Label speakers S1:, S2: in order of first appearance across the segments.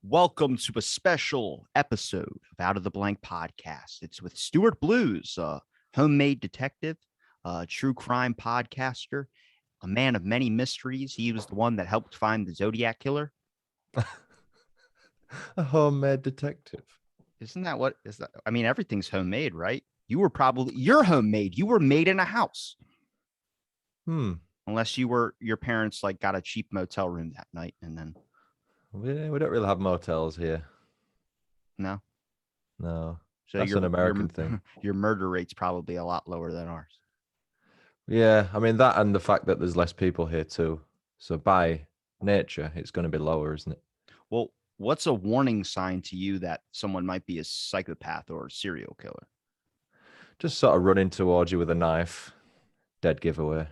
S1: Welcome to a special episode of Out of the Blank podcast. It's with Stuart Blues, a homemade detective, a true crime podcaster, a man of many mysteries. He was the one that helped find the Zodiac killer.
S2: A homemade detective.
S1: Isn't that what is that? I mean, everything's homemade, right? You're homemade. You were made in a house. Unless your parents like got a cheap motel room that night and then.
S2: We don't really have motels here.
S1: No.
S2: So
S1: that's
S2: an American thing.
S1: Your murder rate's probably a lot lower than ours.
S2: Yeah, I mean that and the fact that there's less people here too. So by nature, it's going to be lower, isn't it?
S1: Well, what's a warning sign to you that someone might be a psychopath or a serial killer?
S2: Just sort of running towards you with a knife. Dead giveaway.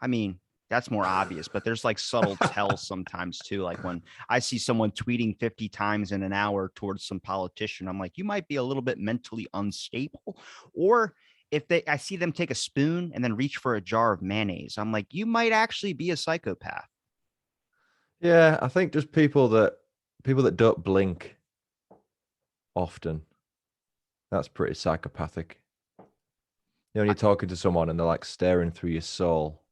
S1: I mean, that's more obvious, but there's like subtle tells sometimes too. Like when I see someone tweeting 50 times in an hour towards some politician, I'm like, you might be a little bit mentally unstable. Or if I see them take a spoon and then reach for a jar of mayonnaise, I'm like, you might actually be a psychopath.
S2: Yeah, I think just people that don't blink often. That's pretty psychopathic. When you're talking to someone and they're like staring through your soul.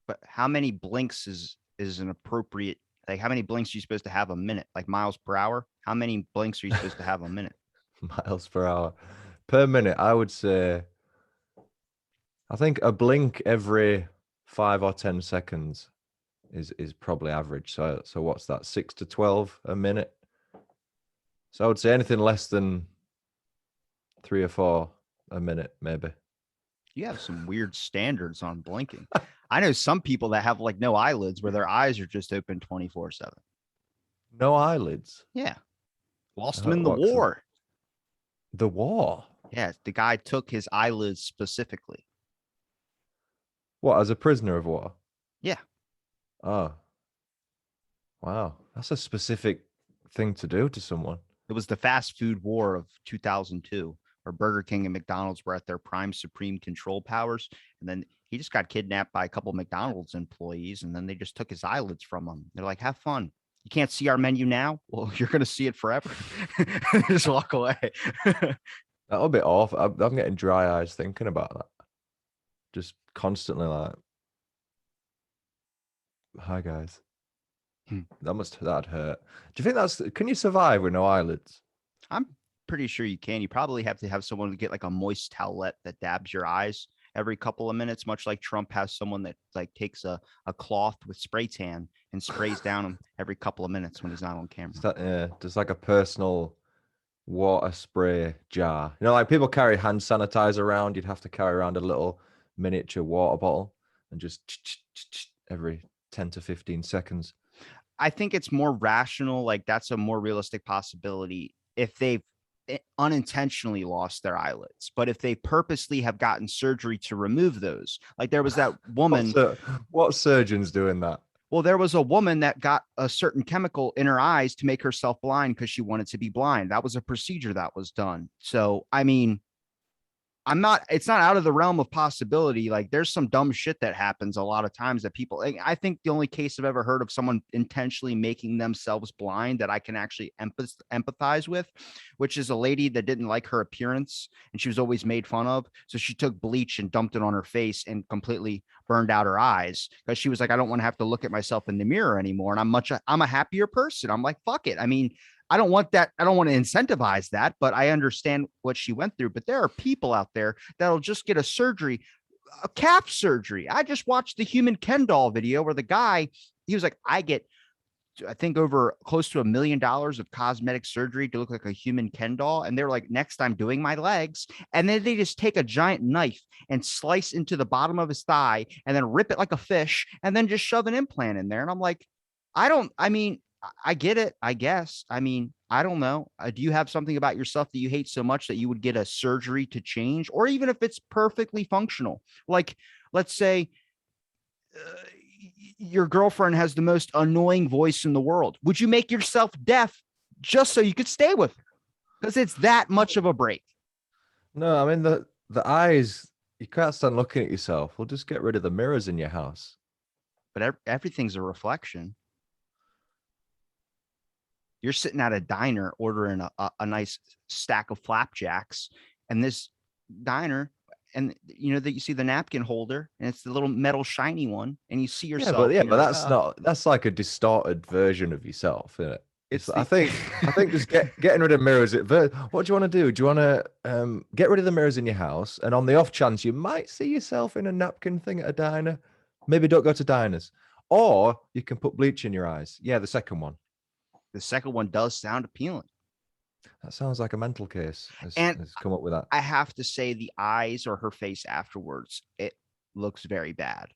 S1: But how many blinks is an appropriate? Like, how many blinks are you supposed to have a minute? Like miles per hour? How many blinks are you supposed to have a minute?
S2: Miles per hour. Per minute, I would say, I think a blink every 5 or 10 seconds is probably average. So what's that? 6 to 12 a minute. So I would say anything less than 3 or 4 a minute, maybe.
S1: You have some weird standards on blinking. I know some people that have like no eyelids where their eyes are just open 24/7.
S2: No eyelids?
S1: Yeah. Lost them in the war.
S2: The war?
S1: Yeah. The guy took his eyelids specifically.
S2: What, as a prisoner of war?
S1: Yeah.
S2: Oh. Wow. That's a specific thing to do to someone.
S1: It was the fast food war of 2002, where Burger King and McDonald's were at their prime supreme control powers. And then he just got kidnapped by a couple of McDonald's employees, and then they just took his eyelids from him. They're like, have fun. You can't see our menu now? Well, you're going to see it forever. Just walk away.
S2: That would be awful. I'm getting dry eyes thinking about that. Just constantly like, hi guys. That'd hurt. Do you think can you survive with no eyelids?
S1: I'm pretty sure you can. You probably have to have someone get like a moist towelette that dabs your eyes every couple of minutes, much like Trump has someone that like takes a cloth with spray tan and sprays down him every couple of minutes when he's not on camera.
S2: Just like a personal water spray jar. Like people carry hand sanitizer around. You'd have to carry around a little miniature water bottle and just every 10 to 15 seconds.
S1: I think it's more rational. Like that's a more realistic possibility if they've unintentionally lost their eyelids. But if they purposely have gotten surgery to remove those, like there was that woman.
S2: What surgeon's doing that?
S1: Well, there was a woman that got a certain chemical in her eyes to make herself blind because she wanted to be blind. That was a procedure that was done. So, I mean, it's not out of the realm of possibility. Like there's some dumb shit that happens a lot of times that people, I think the only case I've ever heard of someone intentionally making themselves blind that I can actually empathize with, which is a lady that didn't like her appearance and she was always made fun of. So she took bleach and dumped it on her face and completely burned out her eyes because she was like, I don't want to have to look at myself in the mirror anymore. And I'm a happier person. I'm like, fuck it. I mean, I don't want that. I don't want to incentivize that, but I understand what she went through. But there are people out there that'll just get a calf surgery. I just watched the human Ken doll video where the guy, he was like, I think over close to $1 million of cosmetic surgery to look like a human Ken doll. And they're like, next I'm doing my legs. And then they just take a giant knife and slice into the bottom of his thigh and then rip it like a fish and then just shove an implant in there. And I'm like, I get it, I guess. I mean, I don't know. Do you have something about yourself that you hate so much that you would get a surgery to change? Or even if it's perfectly functional, like let's say your girlfriend has the most annoying voice in the world. Would you make yourself deaf just so you could stay with her? Because it's that much of a break.
S2: No, I mean, the eyes, you can't stand looking at yourself. We'll just get rid of the mirrors in your house.
S1: But everything's a reflection. You're sitting at a diner ordering a nice stack of flapjacks, and this diner, and you know that you see the napkin holder, and it's the little metal shiny one, and you see yourself.
S2: Yeah,
S1: And
S2: but
S1: you're like,
S2: that's not that's like a distorted version of yourself, isn't it?
S1: it's
S2: I
S1: the
S2: think just getting rid of mirrors. What do you want to do? Do you want to get rid of the mirrors in your house? And on the off chance you might see yourself in a napkin thing at a diner, maybe don't go to diners. Or you can put bleach in your eyes. Yeah, the second one.
S1: the second one does sound appealing,
S2: That sounds like a mental case
S1: and
S2: has come up with that.
S1: I have to say the eyes or her face afterwards, it looks very bad.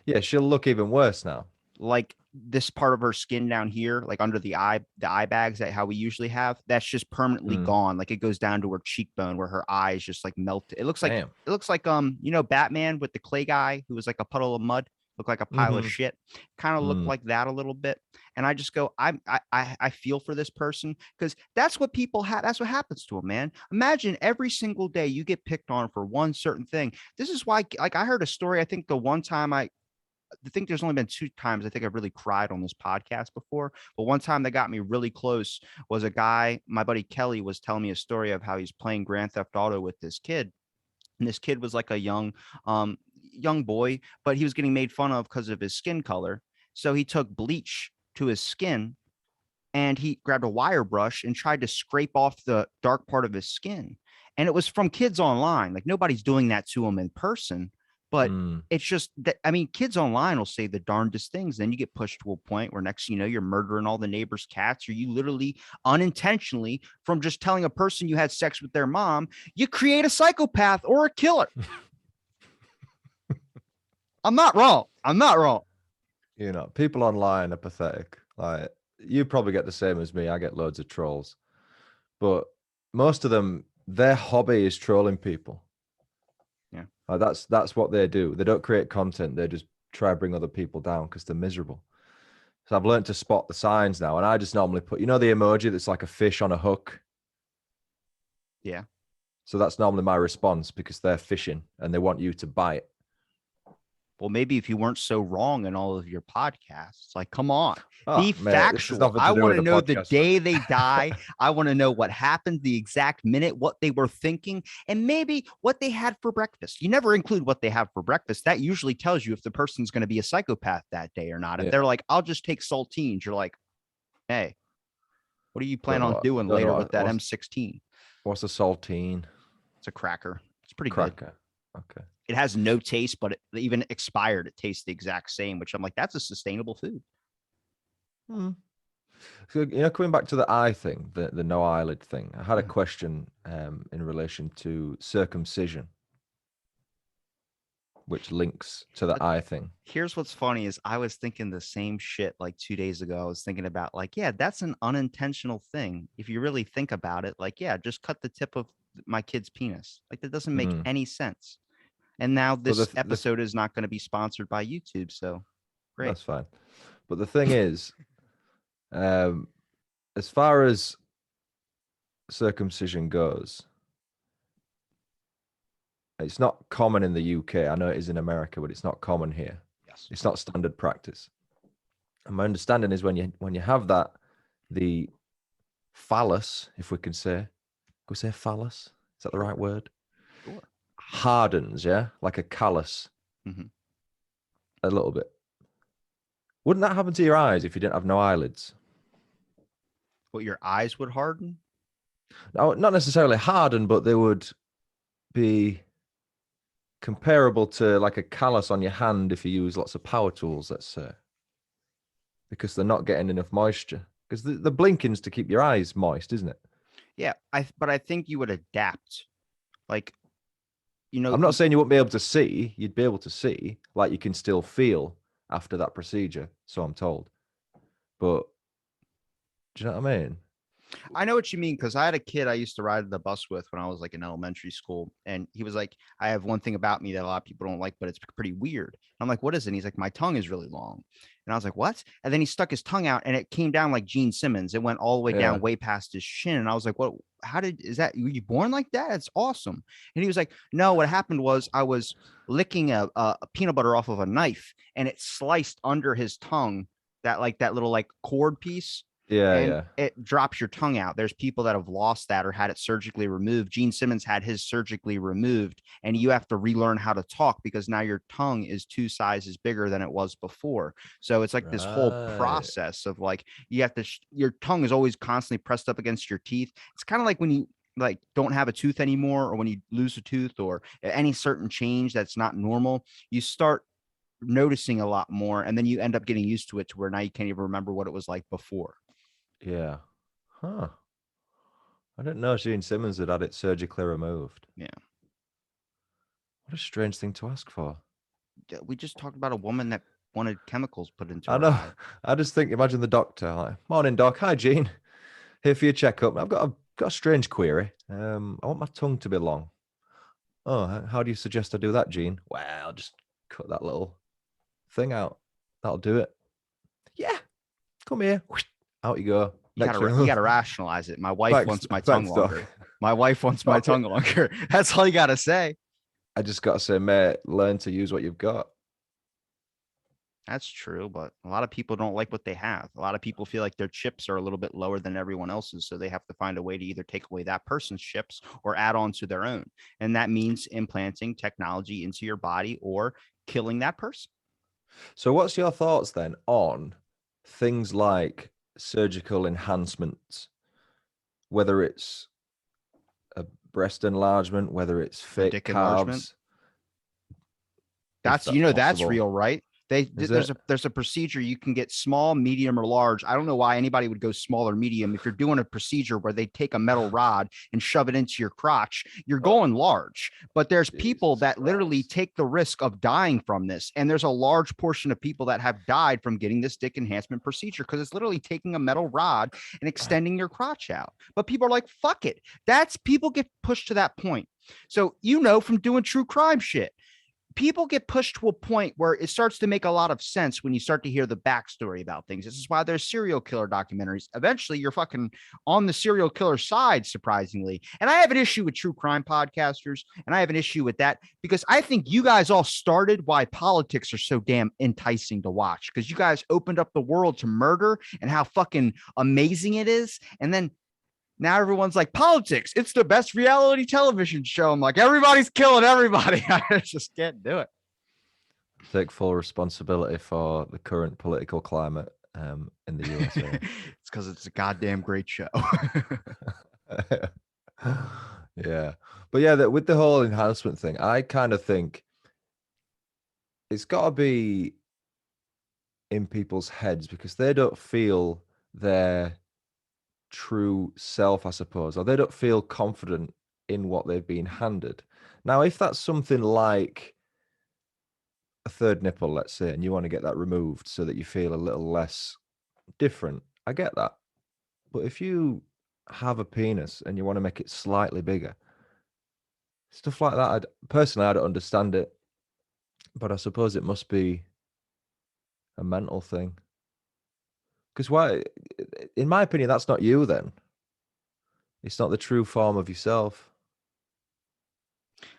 S2: Yeah, she'll look even worse now.
S1: Like this part of her skin down here, like under the eye bags that how we usually have, that's just permanently
S2: Mm,
S1: gone. Like it goes down to her cheekbone where her eyes just like melt.
S2: damn.
S1: It looks like you know, Batman with the clay guy who was like a puddle of mud, looked like a pile of
S2: Hmm.
S1: shit. Kind of looked
S2: Mm.
S1: like that a little bit. And I just go, I feel for this person because that's what people have. That's what happens to them, man. Imagine every single day you get picked on for one certain thing. This is why, like, I heard a story. I think the one time I think there's only been 2 times I think I've really cried on this podcast before. But one time that got me really close was a guy, my buddy Kelly was telling me a story of how he's playing Grand Theft Auto with this kid. And this kid was like a young boy, but he was getting made fun of because of his skin color. So he took bleach to his skin and he grabbed a wire brush and tried to scrape off the dark part of his skin. And it was from kids online. Like nobody's doing that to him in person, but
S2: Mm.
S1: it's just that I mean, kids online will say the darndest things. Then you get pushed to a point where next, you know, you're murdering all the neighbors' cats, or you literally unintentionally, from just telling a person you had sex with their mom, you create a psychopath or a killer. I'm not wrong. I'm not wrong.
S2: You know, people online are pathetic. Like you probably get the same as me. I get loads of trolls, but most of them, their hobby is trolling people.
S1: Yeah.
S2: Like that's what they do. They don't create content. They just try to bring other people down because they're miserable. So I've learned to spot the signs now, and I just normally put, you know, the emoji that's like a fish on a hook.
S1: Yeah.
S2: So that's normally my response because they're fishing and they want you to bite.
S1: Well, maybe if you weren't so wrong in all of your podcasts, like, come on,
S2: Oh,
S1: be
S2: mate, this has
S1: factual.
S2: nothing
S1: I
S2: to do
S1: want
S2: with
S1: to
S2: the
S1: know the
S2: podcast,
S1: day
S2: man.
S1: they die. I want to know what happened, the exact minute, what they were thinking, and maybe what they had for breakfast. You never include what they have for breakfast. That usually tells you if the person's going to be a psychopath that day or not. If
S2: Yeah,
S1: they're like, I'll just take saltines, you're like, hey, what do you plan on doing
S2: don't know
S1: later with that M16?
S2: what's a saltine
S1: It's a cracker. It's pretty good.
S2: cracker. Okay.
S1: It has no taste, but even expired, it tastes the exact same, which I'm like, that's a sustainable food.
S2: Hmm. So, you know, coming back to the eye thing, the no eyelid thing, I had a question in relation to circumcision, which links to the eye thing.
S1: Here's what's funny is I was thinking the same shit like 2 days ago. I was thinking about like, yeah, that's an unintentional thing. If you really think about it, like, yeah, just cut the tip of my kid's penis. Like that doesn't make
S2: Mm.
S1: any sense. And now
S2: But
S1: this episode is not going to be sponsored by YouTube. So great.
S2: that's fine. But the thing is, as far as circumcision goes, it's not common in the UK. I know it is in America, but it's not common here.
S1: Yes.
S2: It's not standard practice. And my understanding is when you have that, the phallus, if we can say phallus, is that the right word?
S1: Sure.
S2: Hardens, yeah, like a callus,
S1: Mhm.
S2: a little bit. Wouldn't that happen to your eyes if you didn't have no eyelids?
S1: What, your eyes would harden?
S2: No, not necessarily harden, but they would be comparable to like a callus on your hand if you use lots of power tools, let's say, because they're not getting enough moisture. Because the blinking's to keep your eyes moist, isn't it?
S1: Yeah. But I think you would adapt. Like, you know,
S2: I'm not saying you wouldn't be able to see. You'd be able to see, like you can still feel after that procedure. So I'm told. But do you know what I mean?
S1: I know what you mean because I had a kid I used to ride the bus with when I was like in elementary school, and he was like, "I have one thing about me that a lot of people don't like, but it's pretty weird." And I'm like, "What is it?" And he's like, "My tongue is really long," and I was like, "What?" And then he stuck his tongue out, and it came down like Gene Simmons. It went all the way
S2: Yeah.
S1: down, way past his shin, and I was like, "What? How is that? Were you born like that? It's awesome." And he was like, "No, what happened was I was licking a peanut butter off of a knife, and it sliced under his tongue that little like cord piece."
S2: Yeah,
S1: and
S2: yeah.
S1: it drops your tongue out. There's people that have lost that or had it surgically removed. Gene Simmons had his surgically removed, and you have to relearn how to talk because now your tongue is 2 sizes bigger than it was before. So it's like this whole
S2: Right.
S1: process of like you have to your tongue is always constantly pressed up against your teeth. It's kind of like when you like don't have a tooth anymore, or when you lose a tooth, or any certain change that's not normal, you start noticing a lot more, and then you end up getting used to it to where now you can't even remember what it was like before.
S2: Yeah. Huh. I didn't know Gene Simmons had had it surgically removed.
S1: Yeah.
S2: What a strange thing to ask for.
S1: We just talked about a woman that wanted chemicals put into
S2: I
S1: her
S2: know.
S1: eye.
S2: I just think, imagine the doctor, like, morning, doc. Hi, Gene. Here for your checkup. I've got a strange query. I want my tongue to be long. Oh, how do you suggest I do that, Gene? Well, I'll just cut that little thing out. That'll do it. Yeah, come here. Out you go. Next
S1: You
S2: thing.
S1: gotta rationalize it. My wife
S2: Thanks,
S1: wants my tongue
S2: thanks, doc.
S1: longer. My wife wants my
S2: Okay.
S1: tongue longer. That's all you gotta say.
S2: I just got to say, mate, learn to use what you've got.
S1: That's true, but a lot of people don't like what they have. A lot of people feel like their chips are a little bit lower than everyone else's, so they have to find a way to either take away that person's chips or add on to their own. And that means implanting technology into your body or killing that person.
S2: So, what's your thoughts then on things like surgical enhancements, whether it's a breast enlargement, whether it's
S1: A
S2: fake
S1: dick enlargement.
S2: calves, if that's
S1: That's
S2: possible?
S1: real, right?
S2: Is it?
S1: There's a procedure you can get small, medium, or large. I don't know why anybody would go small or medium. If you're doing a procedure where they take a metal rod and shove it into your crotch, you're
S2: Oh,
S1: going large. But there's people
S2: Jesus
S1: that literally
S2: Christ.
S1: take the risk of dying from this. And there's a large portion of people that have died from getting this dick enhancement procedure because it's literally taking a metal rod and extending your crotch out. But people are like, fuck it. That's people get pushed to that point. So, from doing true crime shit, people get pushed to a point where it starts to make a lot of sense when you start to hear the backstory about things. This is why there's serial killer documentaries. Eventually, you're fucking on the serial killer side, surprisingly. And I have an issue with true crime podcasters, and I have an issue with that because I think you guys all started why politics are so damn enticing to watch because you guys opened up the world to murder and how fucking amazing it is. And then now everyone's like, politics, it's the best reality television show. I'm like, everybody's killing everybody. I just can't do it.
S2: Take full responsibility for the current political climate in the USA.
S1: It's because it's a goddamn great show.
S2: Yeah. But yeah, with the whole enhancement thing, I kind of think it's got to be in people's heads because they don't feel their true self, I suppose, or they don't feel confident in what they've been handed. Now, if that's something like a third nipple, let's say, and you want to get that removed so that you feel a little less different, I get that. But if you have a penis and you want to make it slightly bigger, stuff like that, personally, I don't understand it. But I suppose it must be a mental thing. Because why, in my opinion, that's not you then. It's not the true form of yourself.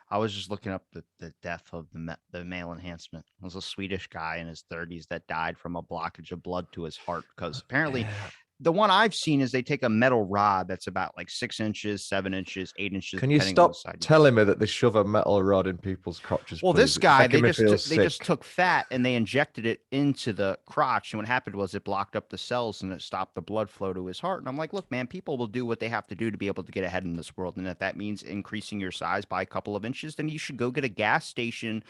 S1: I was just looking up the death of the male enhancement. It was a Swedish guy in his 30s that died from a blockage of blood to his heart because apparently
S2: Yeah.
S1: the one I've seen is they take a metal rod that's about like 6 inches, 7 inches, 8 inches,
S2: Can you
S1: depending on the
S2: stop
S1: side.
S2: telling me that they shove a metal rod in people's crotches,
S1: Well,
S2: please?
S1: this
S2: It's
S1: guy,
S2: making me feel
S1: they just
S2: sick.
S1: took fat and they injected it into the crotch, and what happened was it blocked up the cells and it stopped the blood flow to his heart. And I'm like, look, man, people will do what they have to do to be able to get ahead in this world, and if that means increasing your size by a couple of inches, then you should go get a gas station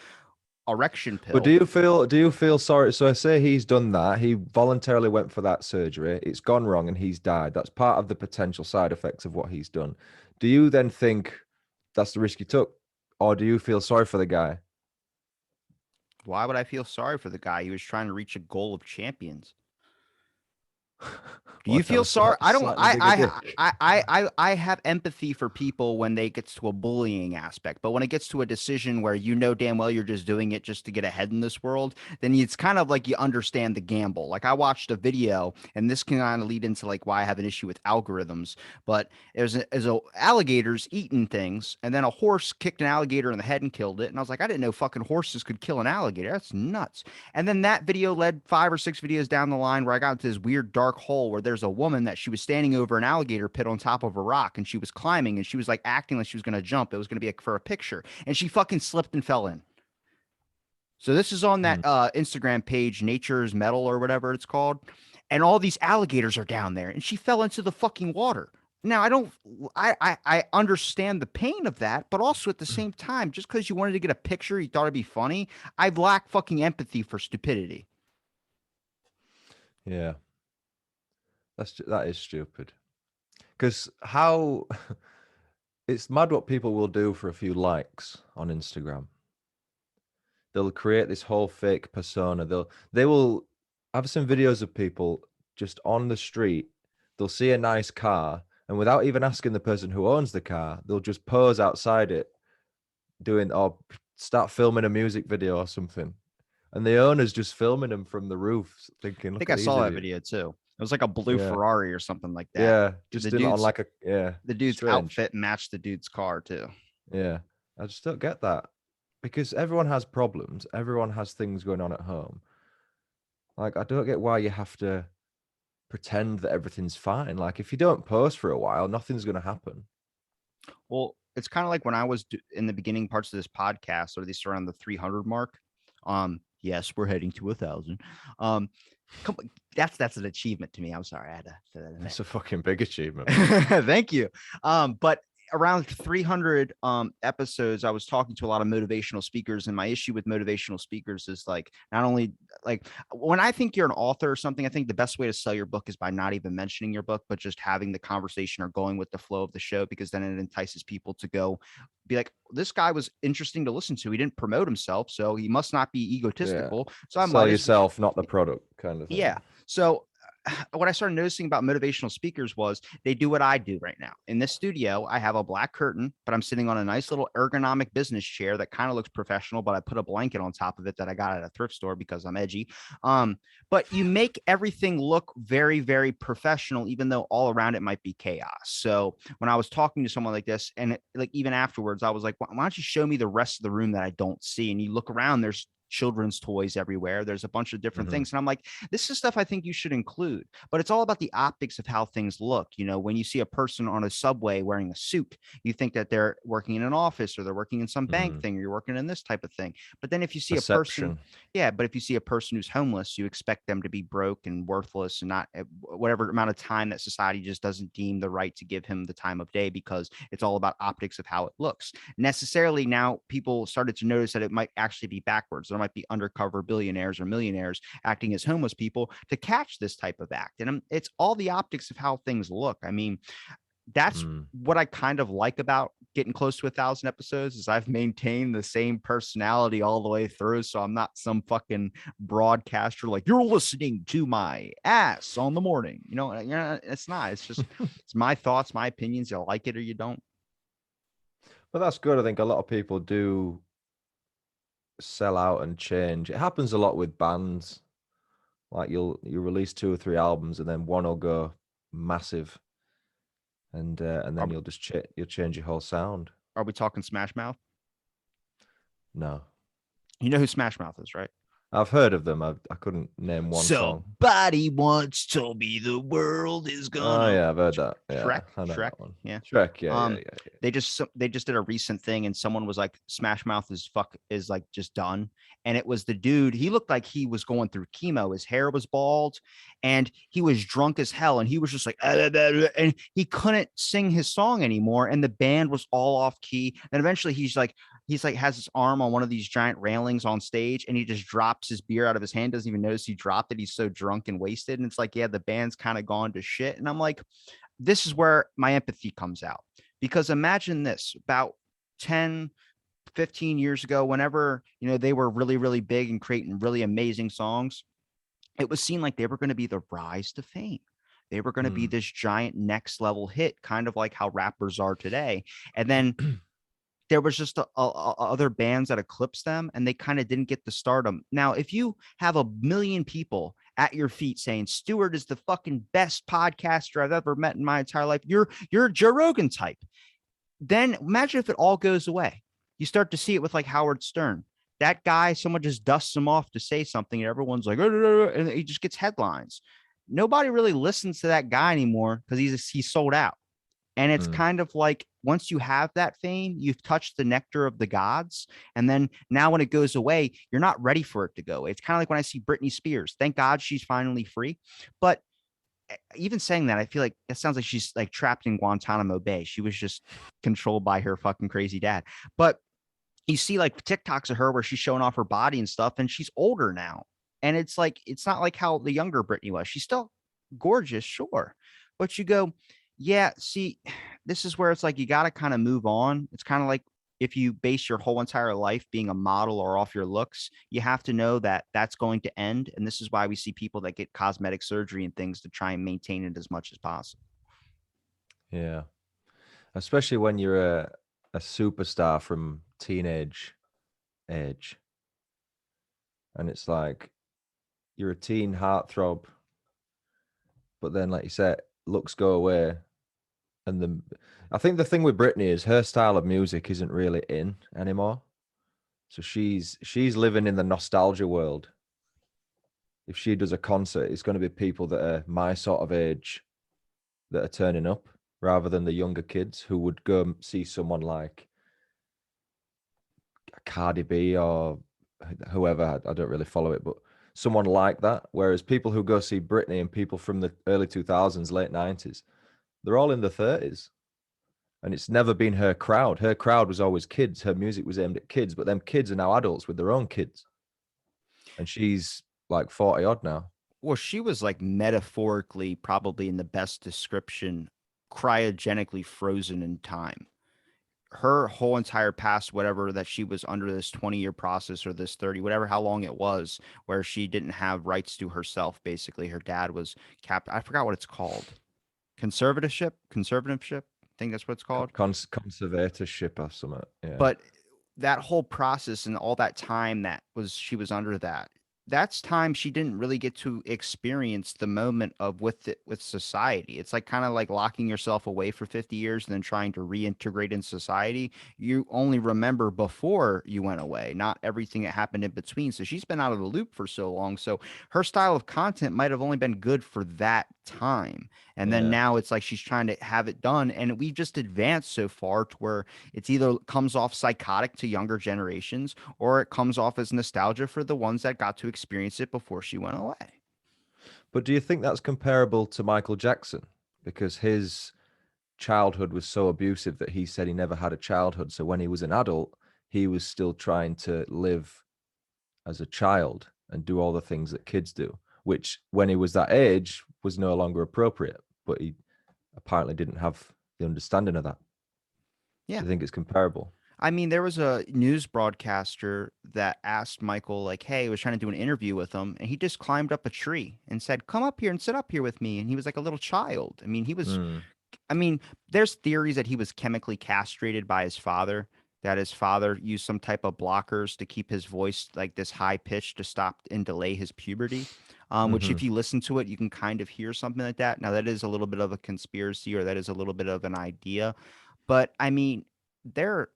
S1: erection
S2: But
S1: pill.
S2: do you feel sorry? So I say he's done that. He voluntarily went for that surgery. It's gone wrong and he's died. That's part of the potential side effects of what he's done. Do you then think that's the risk he took? Or do you feel sorry for the guy?
S1: Why would I feel sorry for the guy? He was trying to reach a goal of champions. Do you
S2: Want to have
S1: feel sorry? I don't.
S2: slightly bigger dick?
S1: I have empathy for people when they gets to a bullying aspect, but when it gets to a decision where damn well you're just doing it just to get ahead in this world, then it's kind of like you understand the gamble. Like I watched a video, and this can kind of lead into like why I have an issue with algorithms. But there's alligators eating things, and then a horse kicked an alligator in the head and killed it, and I was like, I didn't know fucking horses could kill an alligator. That's nuts. And then that video led 5 or 6 videos down the line where I got into this weird dark dark hole where there's a woman that she was standing over an alligator pit on top of a rock, and she was climbing, and she was like acting like she was going to jump. It was going to be for a picture, and she fucking slipped and fell in. So this is on that Instagram page, Nature's Metal or whatever it's called. And all these alligators are down there, and she fell into the fucking water. Now I understand the pain of that, but also at the same time, just because you wanted to get a picture, you thought it'd be funny. I lack fucking empathy for stupidity.
S2: Yeah, that is stupid. Because how it's mad what people will do for a few likes on Instagram. They'll create this whole fake persona. They will. I've seen videos of people just on the street. They'll see a nice car, and without even asking the person who owns the car, they'll just pose outside it, or start filming a music video or something. And the owner's just filming them from the roof, thinking,
S1: I
S2: "Look
S1: think I
S2: at these
S1: saw that
S2: idiots."
S1: video too. It was like a blue
S2: Yeah.
S1: Ferrari or something like that.
S2: Yeah, just
S1: The
S2: did it on
S1: dude's-
S2: like
S1: The dude's
S2: strange.
S1: outfit matched the dude's car too.
S2: Yeah, I just don't get that, because everyone has problems. Everyone has things going on at home. Like, I don't get why you have to pretend that everything's fine. Like, if you don't post for a while, nothing's going to happen.
S1: Well, it's kind of like when I was in the beginning parts of this podcast, or this around the 300 mark. Yes, we're heading to 1,000. That's an achievement to me. I'm sorry, I had to say that in there.
S2: It's a fucking big achievement.
S1: Thank you. But around 300 episodes, I was talking to a lot of motivational speakers, and my issue with motivational speakers is like, not only like, when I think you're an author or something, I think the best way to sell your book is by not even mentioning your book, but just having the conversation or going with the flow of the show, because then it entices people to go be like, this guy was interesting to listen to. He didn't promote himself, so he must not be egotistical. So I'm
S2: Sell yourself, not the product, kind of thing.
S1: Yeah. So what I started noticing about motivational speakers was they do what I do right now. In this studio, I have a black curtain, but I'm sitting on a nice little ergonomic business chair that kind of looks professional, but I put a blanket on top of it that I got at a thrift store because I'm edgy. But you make everything look very, very professional, even though all around it might be chaos. So when I was talking to someone like this, and like even afterwards, I was like, why don't you show me the rest of the room that I don't see? And you look around, there's children's toys everywhere. There's a bunch of different things. And I'm like, this is stuff I think you should include, but it's all about the optics of how things look. You know, when you see a person on a subway wearing a suit, you think that they're working in an office, or they're working in some bank thing, or you're working in this type of thing. But then if you see a person, but if you see a person who's homeless, you expect them to be broke and worthless and not whatever amount of time that society just doesn't deem the right to give him the time of day, because it's all about optics of how it looks. Necessarily now people started to notice that it might actually be backwards. There might be undercover billionaires or millionaires acting as homeless people to catch this type of act. And it's all the optics of how things look. I mean, that's what I kind of like about getting close to 1,000 episodes, is I've maintained the same personality all the way through. So I'm not some fucking broadcaster like, you're listening to my ass on the morning. You know, it's not. It's just it's my thoughts, my opinions. You like it or you don't.
S2: But that's good. I think a lot of people do sell out and change. It happens a lot with bands. Like you release 2 or 3 albums, and then one will go massive, and then you'll just you'll change your whole sound.
S1: Are we talking Smash Mouth?
S2: No.
S1: You know who Smash Mouth is, right?
S2: I've heard of them. I couldn't name one song.
S1: Somebody once told me the world is gonna.
S2: Oh yeah, I've heard that. Yeah,
S1: Shrek.
S2: I know
S1: Shrek.
S2: that one.
S1: Yeah.
S2: Shrek. Yeah.
S1: They just did a recent thing, and someone was like, Smash Mouth is like just done. And it was the dude. He looked like he was going through chemo. His hair was bald, and he was drunk as hell. And he was just like, and he couldn't sing his song anymore. And the band was all off key. And eventually he's like has his arm on one of these giant railings on stage, and he just drops his beer out of his hand, doesn't even notice he dropped it. He's so drunk and wasted. And it's like, yeah, the band's kind of gone to shit. And I'm like, this is where my empathy comes out, because imagine this, about 10, 15 years ago, whenever, you know, they were really, really big and creating really amazing songs, it was seen like they were going to be the rise to fame. They were going to be this giant next level hit, kind of like how rappers are today. And then there was just other bands that eclipsed them, and they kind of didn't get the stardom. Now, if you have 1 million people at your feet saying Stuart is the fucking best podcaster I've ever met in my entire life, you're a Joe Rogan type. Then imagine if it all goes away. You start to see it with like Howard Stern. That guy, someone just dusts him off to say something, and everyone's like, and he just gets headlines. nobody really listens to that guy anymore because he's sold out. And it's
S2: Mm.
S1: kind of like once you have that fame, you've touched the nectar of the gods. And then now when it goes away, you're not ready for it to go. It's kind of like when I see Britney Spears. Thank God she's finally free. But even saying that, I feel like it sounds like she's like trapped in Guantanamo Bay. She was just controlled by her fucking crazy dad. But you see like TikToks of her where she's showing off her body and stuff, and she's older now. And it's like, it's not like how the younger Britney was. She's still gorgeous, sure. But you go, yeah, see, this is where it's like you got to kind of move on. It's kind of like if you base your whole entire life being a model or off your looks, you have to know that that's going to end. And this is why we see people that get cosmetic surgery and things to try and maintain it as much as possible.
S2: Yeah. Especially when you're a superstar from teenage age. And it's like you're a teen heartthrob, but then, like you said, looks go away. And I think the thing with Britney is her style of music isn't really in anymore. So she's living in the nostalgia world. If she does a concert, it's going to be people that are my sort of age that are turning up, rather than the younger kids who would go see someone like Cardi B or whoever. I don't really follow it, but someone like that. Whereas people who go see Britney and people from the early 2000s, late 90s, they're all in the 30s. And it's never been her crowd. Her crowd was always kids. Her music was aimed at kids, but them kids are now adults with their own kids. And she's like 40 odd now.
S1: Well, she was like metaphorically, probably in the best description, cryogenically frozen in time. Her whole entire past, whatever, that she was under this 20-year process or this 30, whatever, how long it was, where she didn't have rights to herself. Basically, her dad was capped. I forgot what it's called. Conservatorship. I think that's what it's called.
S2: Conservatorship or something. Yeah.
S1: But that whole process and all that time that was she was under that's time she didn't really get to experience the moment of with society. It's like kind of like locking yourself away for 50 years and then trying to reintegrate in society. You only remember before you went away, not everything that happened in between. So she's been out of the loop for so long. So her style of content might have only been good for that time. And then
S2: Yeah.
S1: now it's like she's trying to have it done. And we've just advanced so far to where it's either comes off psychotic to younger generations or it comes off as nostalgia for the ones that got to experience it before she went away.
S2: But do you think that's comparable to Michael Jackson? Because his childhood was so abusive that he said he never had a childhood. So when he was an adult, he was still trying to live as a child and do all the things that kids do, which when he was that age was no longer appropriate. But he apparently didn't have the understanding of that.
S1: Yeah.
S2: Do you think it's comparable?
S1: I mean, there was a news broadcaster that asked Michael, like, hey, he was trying to do an interview with him, and he just climbed up a tree and said, come up here and sit up here with me. And he was like a little child. I mean,
S2: Mm,
S1: I mean, there's theories that he was chemically castrated by his father, that his father used some type of blockers to keep his voice like this high pitch to stop and delay his puberty. Which,
S2: mm-hmm.
S1: if you listen to it, you can kind of hear something like that. Now, that is a little bit of a conspiracy, or that is a little bit of an idea. But I mean, there,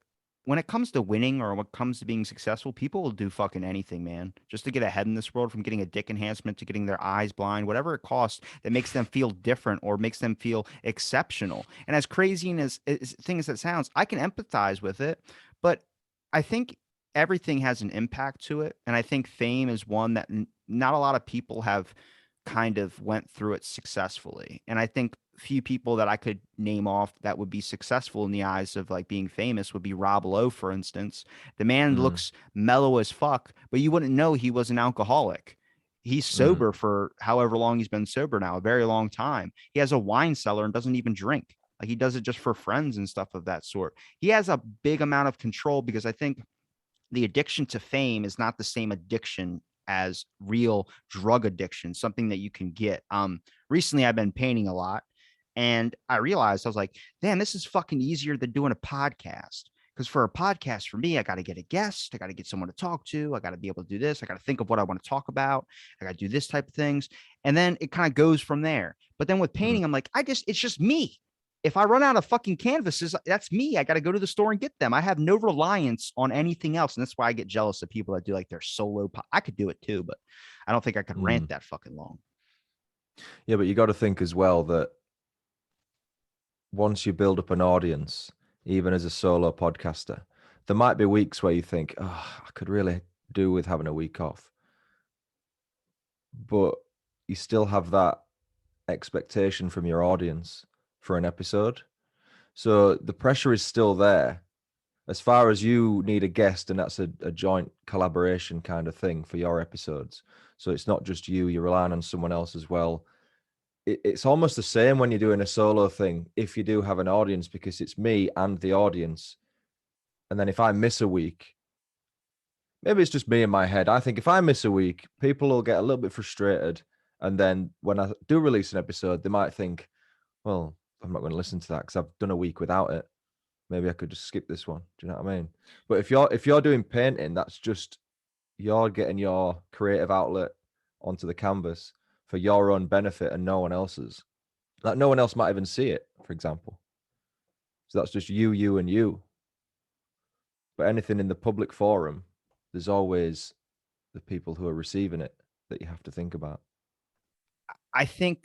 S1: when it comes to winning or when it comes to being successful, people will do fucking anything, man, just to get ahead in this world, from getting a dick enhancement to getting their eyes blind, whatever it costs that makes them feel different or makes them feel exceptional. And as crazy and as thing as it sounds, I can empathize with it, but I think everything has an impact to it. And I think fame is one that not a lot of people have kind of went through it successfully. And I think few people that I could name off that would be successful in the eyes of like being famous would be Rob Lowe, for instance. The man
S2: Mm,
S1: looks mellow as fuck, but you wouldn't know he was an alcoholic. He's
S2: mm.
S1: sober for however long he's been sober now, a very long time. He has a wine cellar and doesn't even drink. Like he does it just for friends and stuff of that sort. He has a big amount of control because I think the addiction to fame is not the same addiction as real drug addiction, something that you can get. Recently I've been painting a lot and I realized I was like, damn, this is fucking easier than doing a podcast. Because for a podcast, for me, I got to get a guest. I got to get someone to talk to. I got to be able to do this. I got to think of what I want to talk about. I got to do this type of things. And then it kind of goes from there. But then with
S2: Mm.
S1: painting, I'm like, it's just me. If I run out of fucking canvases, that's me. I got to go to the store and get them. I have no reliance on anything else. And that's why I get jealous of people that do like their solo. I could do it too, but I don't think I could rant
S2: Mm.
S1: that fucking long.
S2: Yeah, but you got to think as well that once you build up an audience, even as a solo podcaster, there might be weeks where you think, oh, I could really do with having a week off. But you still have that expectation from your audience for an episode. So the pressure is still there. As far as you need a guest, and that's a joint collaboration kind of thing for your episodes. So it's not just you, you're relying on someone else as well. It's almost the same when you're doing a solo thing, if you do have an audience, because it's me and the audience. And then if I miss a week, maybe it's just me in my head. I think if I miss a week, people will get a little bit frustrated. And then when I do release an episode, they might think, well, I'm not going to listen to that because I've done a week without it. Maybe I could just skip this one. Do you know what I mean? But if you're doing painting, that's just you're getting your creative outlet onto the canvas for your own benefit and no one else's. Like no one else might even see it, for example. So that's just you, and you. But anything in the public forum, there's always the people who are receiving it that you have to think about.
S1: I think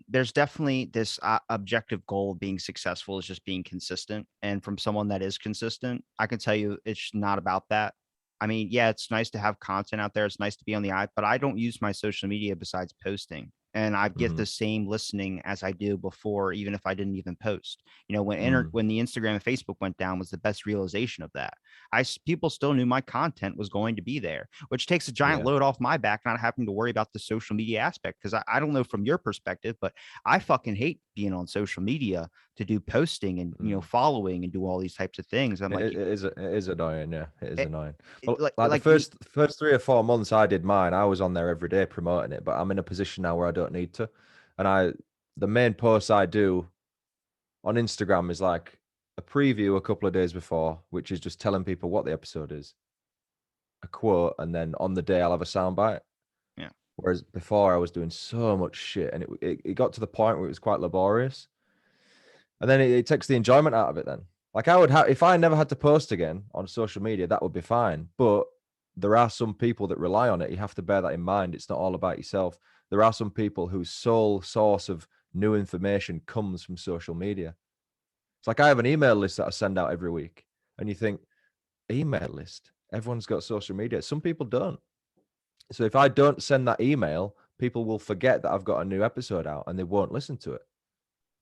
S1: there's definitely this objective goal of being successful is just being consistent. And from someone that is consistent, I can tell you it's not about that. I mean, yeah, it's nice to have content out there. It's nice to be on the eye, but I don't use my social media besides posting. And I get
S2: Mm-hmm.
S1: the same listening as I do before, even if I didn't even post. You know,
S2: Mm.
S1: when the Instagram and Facebook went down was the best realization of that. People still knew my content was going to be there, which takes a giant
S2: Yeah.
S1: load off my back, not having to worry about the social media aspect. Because I don't know from your perspective, but I fucking hate being on social media to do posting and
S2: Mm.
S1: following and do all these types of things. I'm like,
S2: It is annoying. Yeah, it is
S1: it,
S2: annoying. Well, like the
S1: like you,
S2: first 3 or 4 months I did mine, I was on there every day promoting it. But I'm in a position now where I don't need to, and the main posts I do on Instagram is like a preview a couple of days before, which is just telling people what the episode is, a quote, and then on the day I'll have a soundbite.
S1: yeah.
S2: Whereas before I was doing so much shit, and it got to the point where it was quite laborious, and then it takes the enjoyment out of it. Then, like I would have if I never had to post again on social media, that would be fine. But there are some people that rely on it. You have to bear that in mind. It's not all about yourself. There are some people whose sole source of new information comes from social media. It's like I have an email list that I send out every week, and you think, email list? Everyone's got social media. Some people don't. So if I don't send that email, people will forget that I've got a new episode out and they won't listen to it,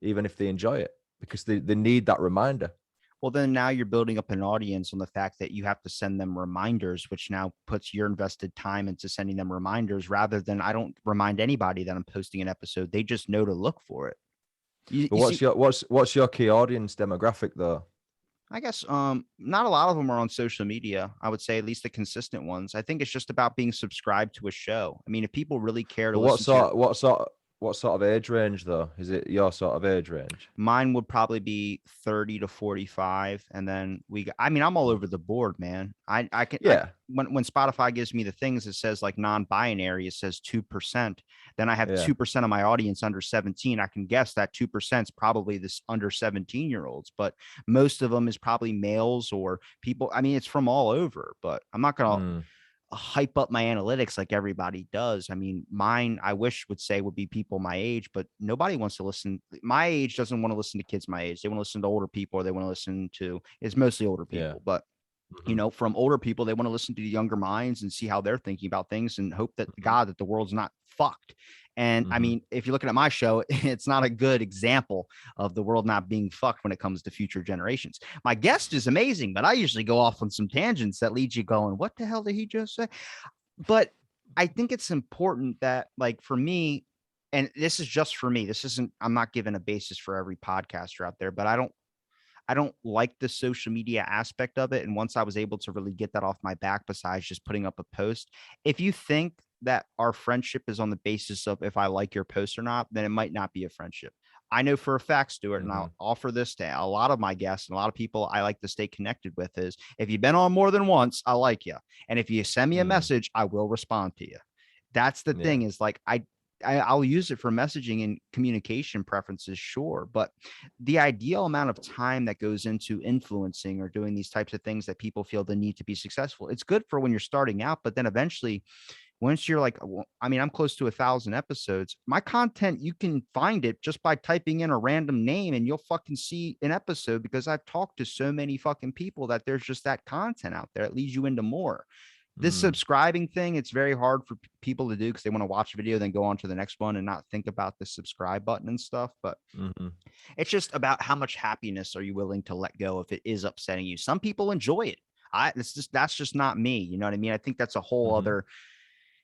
S2: even if they enjoy it, because they need that reminder.
S1: Well, then now you're building up an audience on the fact that you have to send them reminders, which now puts your invested time into sending them reminders rather than I don't remind anybody that I'm posting an episode. They just know to look for it.
S2: But
S1: You see,
S2: what's your key audience demographic though?
S1: I guess not a lot of them are on social media. I would say at least the consistent ones. I think it's just about being subscribed to a show. I mean, if people really care to
S2: But
S1: listen to your
S2: what sort of age range though? Is it your sort of age range?
S1: mine would probably be 30 to 45. And then I mean, I'm all over the board, man.
S2: Yeah,
S1: When Spotify gives me the things, it says like non-binary, it says 2%. Then I have
S2: yeah.
S1: 2% of my audience under 17. I can guess that 2% is probably this under 17-year-olds, but most of them is probably males or people. I mean, it's from all over, but I'm not going to
S2: Mm,
S1: hype up my analytics like everybody does. I mean, mine, I wish would say would be people my age, but nobody wants to listen. My age doesn't want to listen to kids my age. They want to listen to older people, or they want to listen to, it's mostly older
S2: yeah.
S1: people, but
S2: Hmm.
S1: from older people, they want to listen to the younger minds and see how they're thinking about things and hope that
S2: Hmm.
S1: God, that the world's not fucked. And I
S2: Hmm.
S1: mean, if you're looking at my show, it's not a good example of the world not being fucked when it comes to future generations. My guest is amazing, but I usually go off on some tangents that lead you going, what the hell did he just say? But I think it's important that, like, for me, and this is just for me, this isn't, I'm not giving a basis for every podcaster out there, but I don't like the social media aspect of it. And once I was able to really get that off my back, besides just putting up a post, if you think that our friendship is on the basis of if I like your post or not, then it might not be a friendship. I know for a fact, Stuart, and
S2: Hmm.
S1: I'll offer this to a lot of my guests and a lot of people I like to stay connected with is if you've been on more than once, I like you. And if you send me a
S2: Mm,
S1: message, I will respond to you. That's the
S2: yeah.
S1: thing is like, I'll use it for messaging and communication preferences, sure. But the ideal amount of time that goes into influencing or doing these types of things that people feel the need to be successful, it's good for when you're starting out, but then eventually once you're like, I mean, I'm close to 1,000 episodes. My content, you can find it just by typing in a random name and you'll fucking see an episode, because I've talked to so many fucking people that there's just that content out there. It leads you into more. This subscribing thing, it's very hard for people to do because they want to watch a video, then go on to the next one and not think about the subscribe button and stuff. But it's just about how much happiness are you willing to let go if it is upsetting you. Some people enjoy it. That's just not me. You know what I mean? I think that's a whole other,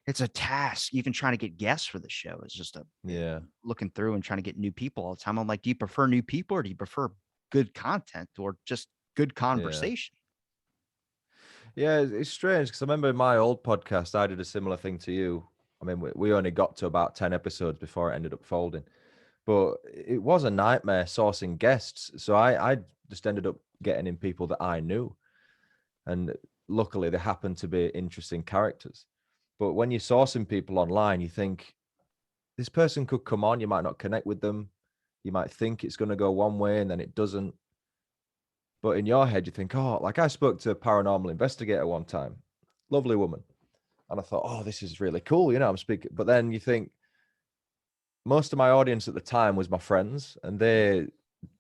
S1: it's a task. Even trying to get guests for the show is just looking through and trying to get new people all the time. I'm like, do you prefer new people or do you prefer good content or just good conversation?
S2: Yeah, it's strange because I remember in my old podcast, I did a similar thing to you. I mean, we only got to about 10 episodes before it ended up folding, but it was a nightmare sourcing guests. So I just ended up getting in people that I knew. And luckily, they happened to be interesting characters. But when you're sourcing people online, you think this person could come on, you might not connect with them. You might think it's going to go one way and then it doesn't. But in your head, you think, oh, like I spoke to a paranormal investigator one time, lovely woman. And I thought, oh, this is really cool. You know, I'm speaking. But then you think most of my audience at the time was my friends and they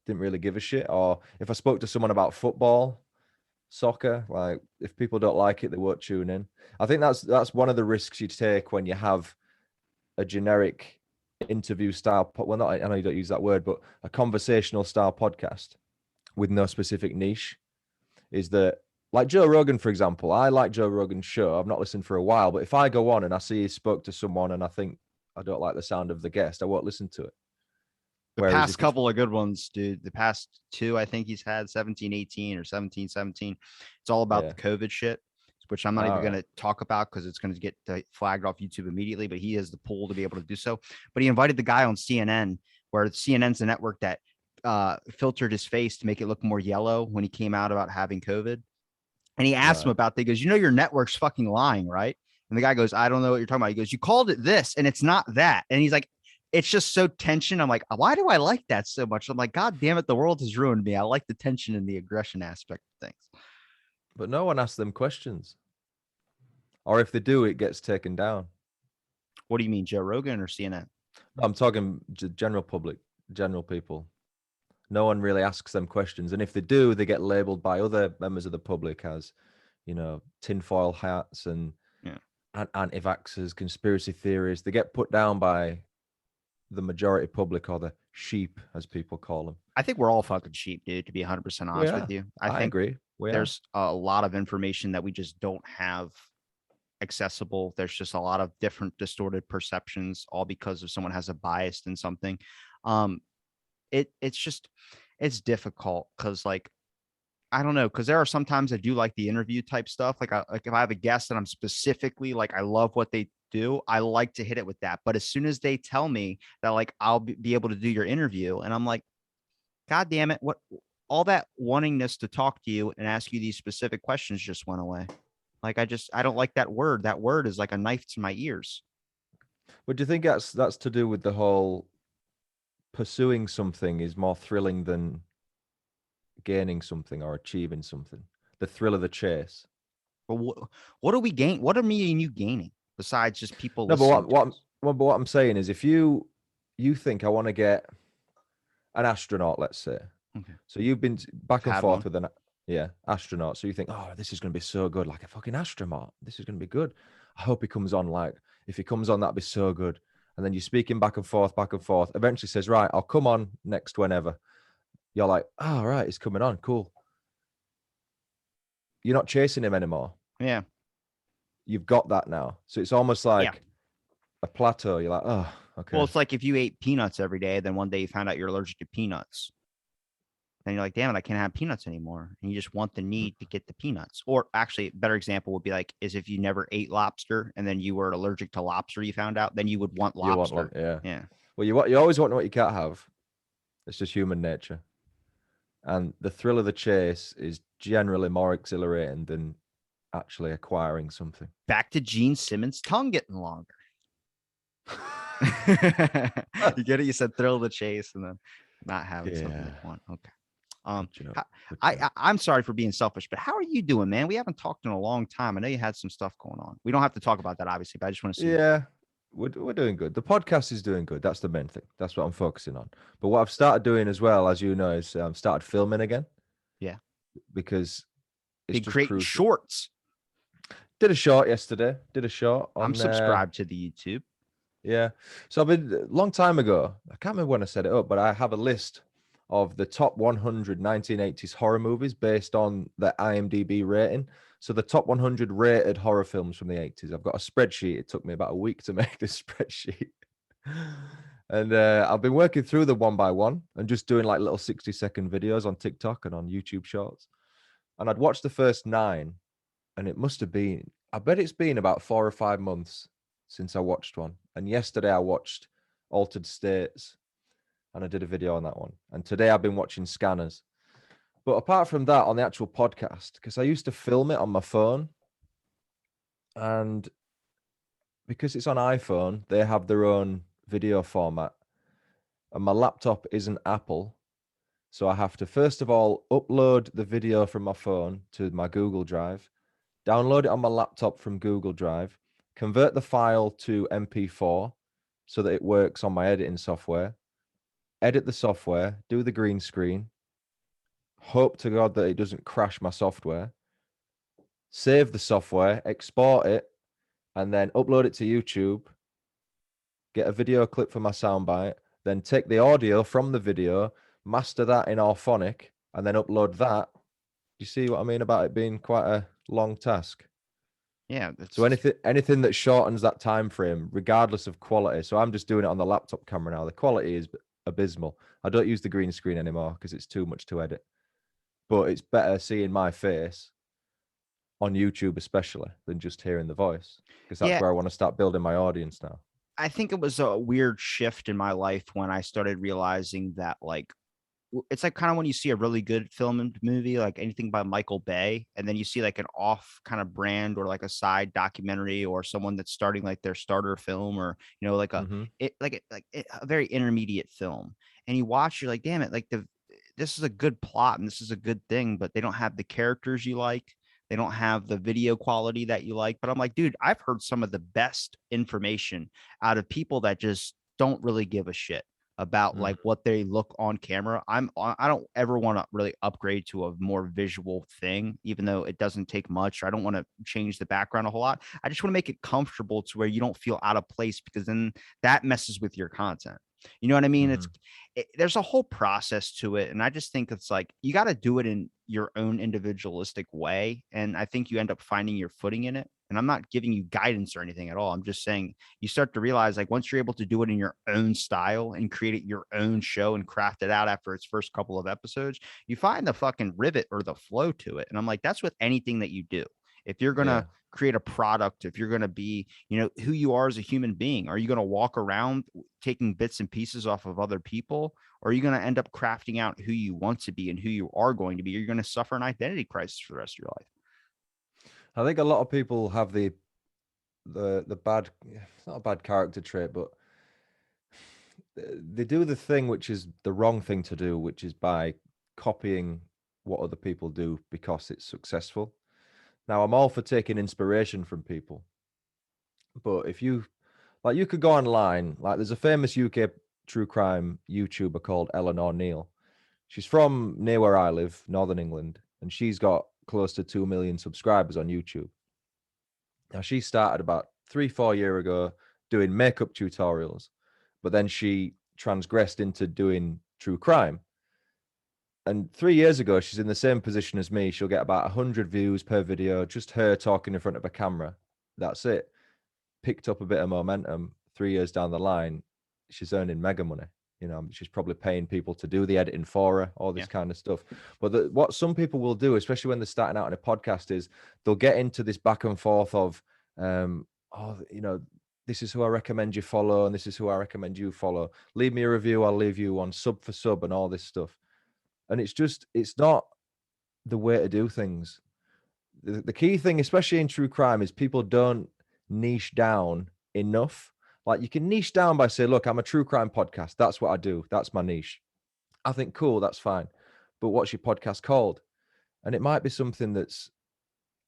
S2: didn't really give a shit. Or if I spoke to someone about football, soccer, like if people don't like it, they won't tune in. I think that's one of the risks you take when you have a generic interview style, well, not, I know you don't use that word, but a conversational style podcast with no specific niche, is that, like Joe Rogan, for example, I like Joe Rogan's show. I've not listened for a while, but if I go on and I see he spoke to someone and I think I don't like the sound of the guest, I won't listen to it.
S1: The past couple of good ones, dude. The past two, I think he's had 17-18 or 17-17. It's all about the COVID shit, which I'm not even going to talk about because it's going to get flagged off YouTube immediately, but he has the pull to be able to do so. But he invited the guy on CNN, where CNN's the network that filtered his face to make it look more yellow when he came out about having COVID. And he asked him about that. He goes, you know, your network's fucking lying, right? And the guy goes, I don't know what you're talking about. He goes, you called it this and it's not that. And he's like, it's just so tension. I'm like, why do I like that so much? I'm like, God damn it, the world has ruined me. I like the tension and the aggression aspect of things.
S2: But no one asks them questions. Or if they do, it gets taken down.
S1: What do you mean, Joe Rogan or CNN?
S2: I'm talking general public, general people. No one really asks them questions. And if they do, they get labeled by other members of the public as, you know, tinfoil hats and anti-vaxxers, conspiracy theories. They get put down by the majority public, or the sheep, as people call them.
S1: I think we're all fucking sheep, dude, to be 100% honest with you. I
S2: agree.
S1: There's a lot of information that we just don't have accessible. There's just a lot of different distorted perceptions, all because of someone has a bias in something. It's difficult because, like, I don't know, because there are sometimes I do like the interview type stuff. Like if I have a guest that I'm specifically like, I love what they do, I like to hit it with that. But as soon as they tell me that, like, I'll be able to do your interview, and I'm like, God damn it, what, all that wantingness to talk to you and ask you these specific questions just went away. Like, I don't like that word. That word is like a knife to my ears.
S2: But do you think that's to do with the whole pursuing something is more thrilling than gaining something or achieving something? The thrill of the chase.
S1: But what do we gain? What are me and you gaining besides just people?
S2: No, but what I'm saying is, if you think I want to get an astronaut, let's say, okay, so you've been back and forth with an astronaut, so you think, oh, this is going to be so good, like a fucking astronaut. This is going to be good. I hope he comes on. Like, if he comes on, that'd be so good. And then you're speaking back and forth. Eventually says, right, I'll come on next whenever. You're like, oh, right, he's coming on. Cool. You're not chasing him anymore.
S1: Yeah.
S2: You've got that now. So it's almost like a plateau. You're like, oh, okay.
S1: Well, it's like if you ate peanuts every day, then one day you found out you're allergic to peanuts. And you're like, damn it, I can't have peanuts anymore. And you just want the need to get the peanuts. Or actually, a better example would be like, is if you never ate lobster and then you were allergic to lobster, you found out, then you would want lobster.
S2: Yeah. Well, you always want what you can't have. It's just human nature. And the thrill of the chase is generally more exhilarating than actually acquiring something.
S1: Back to Gene Simmons' tongue getting longer. You get it? You said thrill of the chase and then not having something you want. Okay. Um,
S2: But, you know,
S1: how,
S2: but,
S1: I'm sorry for being selfish, but how are you doing, man? We haven't talked in a long time. I know you had some stuff going on. We don't have to talk about that, obviously, but I just want to see.
S2: yeah, we're doing good. The podcast is doing good. That's the main thing. That's what I'm focusing on. But what I've started doing as well, as you know, is started filming again
S1: Yeah,
S2: because it's
S1: been
S2: just
S1: creating
S2: crucial.
S1: shorts.
S2: Did a short yesterday. Did a short
S1: I'm
S2: on
S1: subscribed to the YouTube.
S2: yeah. So I've been a long time ago. I can't remember when I set it up, but I have a list of the top 100 1980s horror movies based on the IMDb rating. So the top 100 rated horror films from the 80s. I've got a spreadsheet. It took me about a week to make this spreadsheet. And I've been working through them one by one and just doing like little 60-second videos on TikTok and on YouTube Shorts. And I'd watched the first 9, and it must have been, I bet it's been about 4 or 5 months since I watched one. And yesterday I watched Altered States, and I did a video on that one. And today I've been watching Scanners. But apart from that, on the actual podcast, because I used to film it on my phone, and because it's on iPhone, they have their own video format. And my laptop isn't Apple. So I have to, first of all, upload the video from my phone to my Google Drive, download it on my laptop from Google Drive, convert the file to MP4 so that it works on my editing software, edit the software, do the green screen, hope to God that it doesn't crash my software, save the software, export it, and then upload it to YouTube, get a video clip for my soundbite, then take the audio from the video, master that in Orphonic, and then upload that. You see what I mean about it being quite a long task?
S1: Yeah,
S2: So
S1: that's
S2: anything that shortens that time frame, regardless of quality. So I'm just doing it on the laptop camera now. The quality is abysmal. I don't use the green screen anymore because it's too much to edit. But it's better seeing my face on YouTube, especially, than just hearing the voice, because that's
S1: yeah.
S2: where I want to start building my audience now.
S1: I think it was a weird shift in my life when I started realizing that like it's like kind of when you see a really good film and movie, like anything by Michael Bay, and then you see like an off kind of brand or like a side documentary or someone that's starting like their starter film or like
S2: Mm-hmm.
S1: a very intermediate film, and you watch, you're like, damn it, like this is a good plot and this is a good thing, but they don't have the characters you like. They don't have the video quality that you like. But I'm like, dude, I've heard some of the best information out of people that just don't really give a shit about
S2: Mm-hmm.
S1: like what they look on camera. I don't ever want to really upgrade to a more visual thing, even though it doesn't take much. I don't want to change the background a whole lot. I just want to make it comfortable to where you don't feel out of place, because then that messes with your content. You know what I mean?
S2: Mm-hmm.
S1: There's a whole process to it, and I just think it's like you got to do it in your own individualistic way, and I think you end up finding your footing in it. And I'm not giving you guidance or anything at all. I'm just saying you start to realize, like, once you're able to do it in your own style and create it your own show and craft it out after its first couple of episodes, you find the fucking rivet or the flow to it. And I'm like, that's with anything that you do. If you're
S2: Yeah.
S1: gonna create a product, if you're gonna be, who you are as a human being, are you gonna walk around taking bits and pieces off of other people, or are you gonna end up crafting out who you want to be and who you are going to be? You're gonna suffer an identity crisis for the rest of your life.
S2: I think a lot of people have the bad, it's not a bad character trait, but they do the thing which is the wrong thing to do, which is by copying what other people do because it's successful. Now, I'm all for taking inspiration from people, but if you like, you could go online. Like, there's a famous UK true crime YouTuber called Eleanor Neil. She's from near where I live, Northern England, and she's got close to 2 million subscribers on YouTube. Now, she started about 3-4 years ago doing makeup tutorials, but then she transgressed into doing true crime. And 3 years ago, she's in the same position as me. She'll get about 100 views per video, just her talking in front of a camera. That's it. Picked up a bit of momentum. 3 years down the line, she's earning mega money. She's probably paying people to do the editing for her, all this kind of stuff. But what some people will do, especially when they're starting out on a podcast, is they'll get into this back and forth of, this is who I recommend you follow, and this is who I recommend you follow. Leave me a review, I'll leave you one, sub for sub, and all this stuff. And it's not the way to do things. The key thing, especially in true crime, is people don't niche down enough. Like, you can niche down by saying, look, I'm a true crime podcast. That's what I do. That's my niche. I think, cool, that's fine. but what's your podcast called? And it might be something that's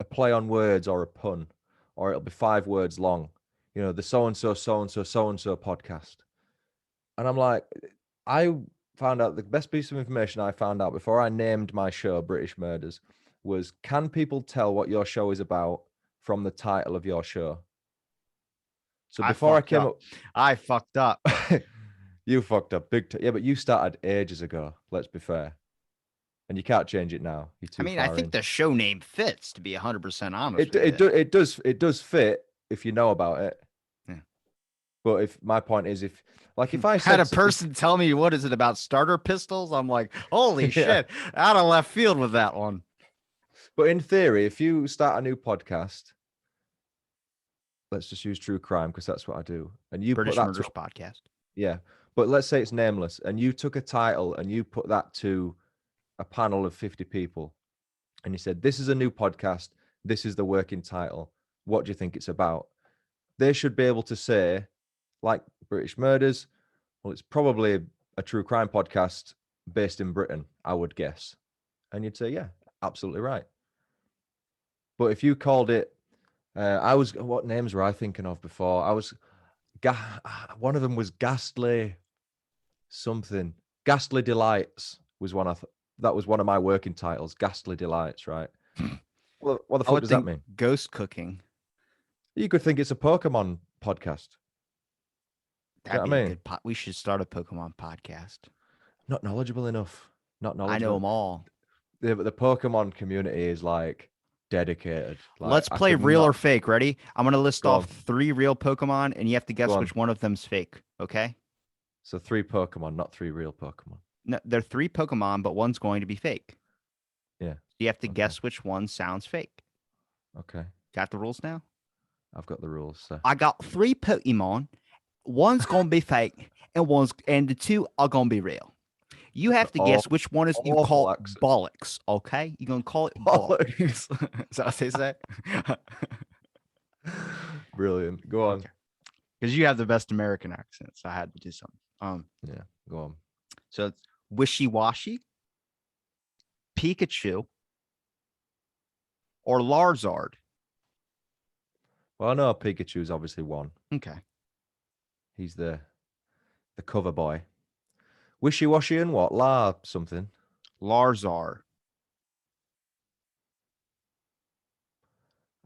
S2: a play on words or a pun, or it'll be 5 words long. You know, the so-and-so podcast. And I'm like, I found out the best piece of information I found out before I named my show British Murders was, can people tell what your show is about from the title of your show? So before
S1: I fucked up.
S2: You fucked up big time. Yeah, but you started ages ago, let's be fair. And you can't change it now. You're too far
S1: I think
S2: in.
S1: the show name fits, to be 100% honest.
S2: It does fit if you know about it.
S1: Yeah.
S2: But if my point is, if I
S1: had a person tell me what is it about starter pistols, I'm like, holy shit, out of left field with that one.
S2: But in theory, if you start a new podcast, let's just use true crime because that's what I do, and you
S1: British
S2: put that
S1: Murders podcast.
S2: Yeah, but let's say it's nameless, and you took a title and you put that to a panel of 50 people, and you said, "This is a new podcast. This is the working title. What do you think it's about?" They should be able to say, like British Murders, well, it's probably a true crime podcast based in Britain, I would guess. And you'd say, yeah, absolutely right. But if you called it, what names were I thinking of before? One of them was Ghastly something. Ghastly Delights was one that was one of my working titles, Ghastly Delights, right? Well, what the fuck does that mean?
S1: Ghost cooking.
S2: You could think it's a Pokemon podcast.
S1: That'd be a good we should start a Pokemon podcast.
S2: Not knowledgeable enough. Not knowledgeable.
S1: I know them all.
S2: The Pokemon community is like dedicated. Like,
S1: let's play real or fake. Ready? I'm going to list off 3 real Pokemon, and you have to guess which one of them's fake. Okay?
S2: So 3 Pokemon, not 3 real Pokemon.
S1: No, they're 3 Pokemon, but one's going to be fake.
S2: Yeah.
S1: You have to guess which one sounds fake.
S2: Okay.
S1: Got the rules now?
S2: I've got the rules. So.
S1: I got 3 Pokemon. One's going to be fake, and the 2 are going to be real. You have to guess which one is you call it bollocks, okay? You're going to call it bollocks. Is that what they say?
S2: Brilliant. Go on.
S1: Because you have the best American accent, so I had to do something.
S2: Yeah, go on.
S1: So it's Wishy Washy, Pikachu, or Larzard.
S2: Well, I know Pikachu's obviously one.
S1: Okay.
S2: He's the cover boy. Wishy Washy and what? Something.
S1: Larzard.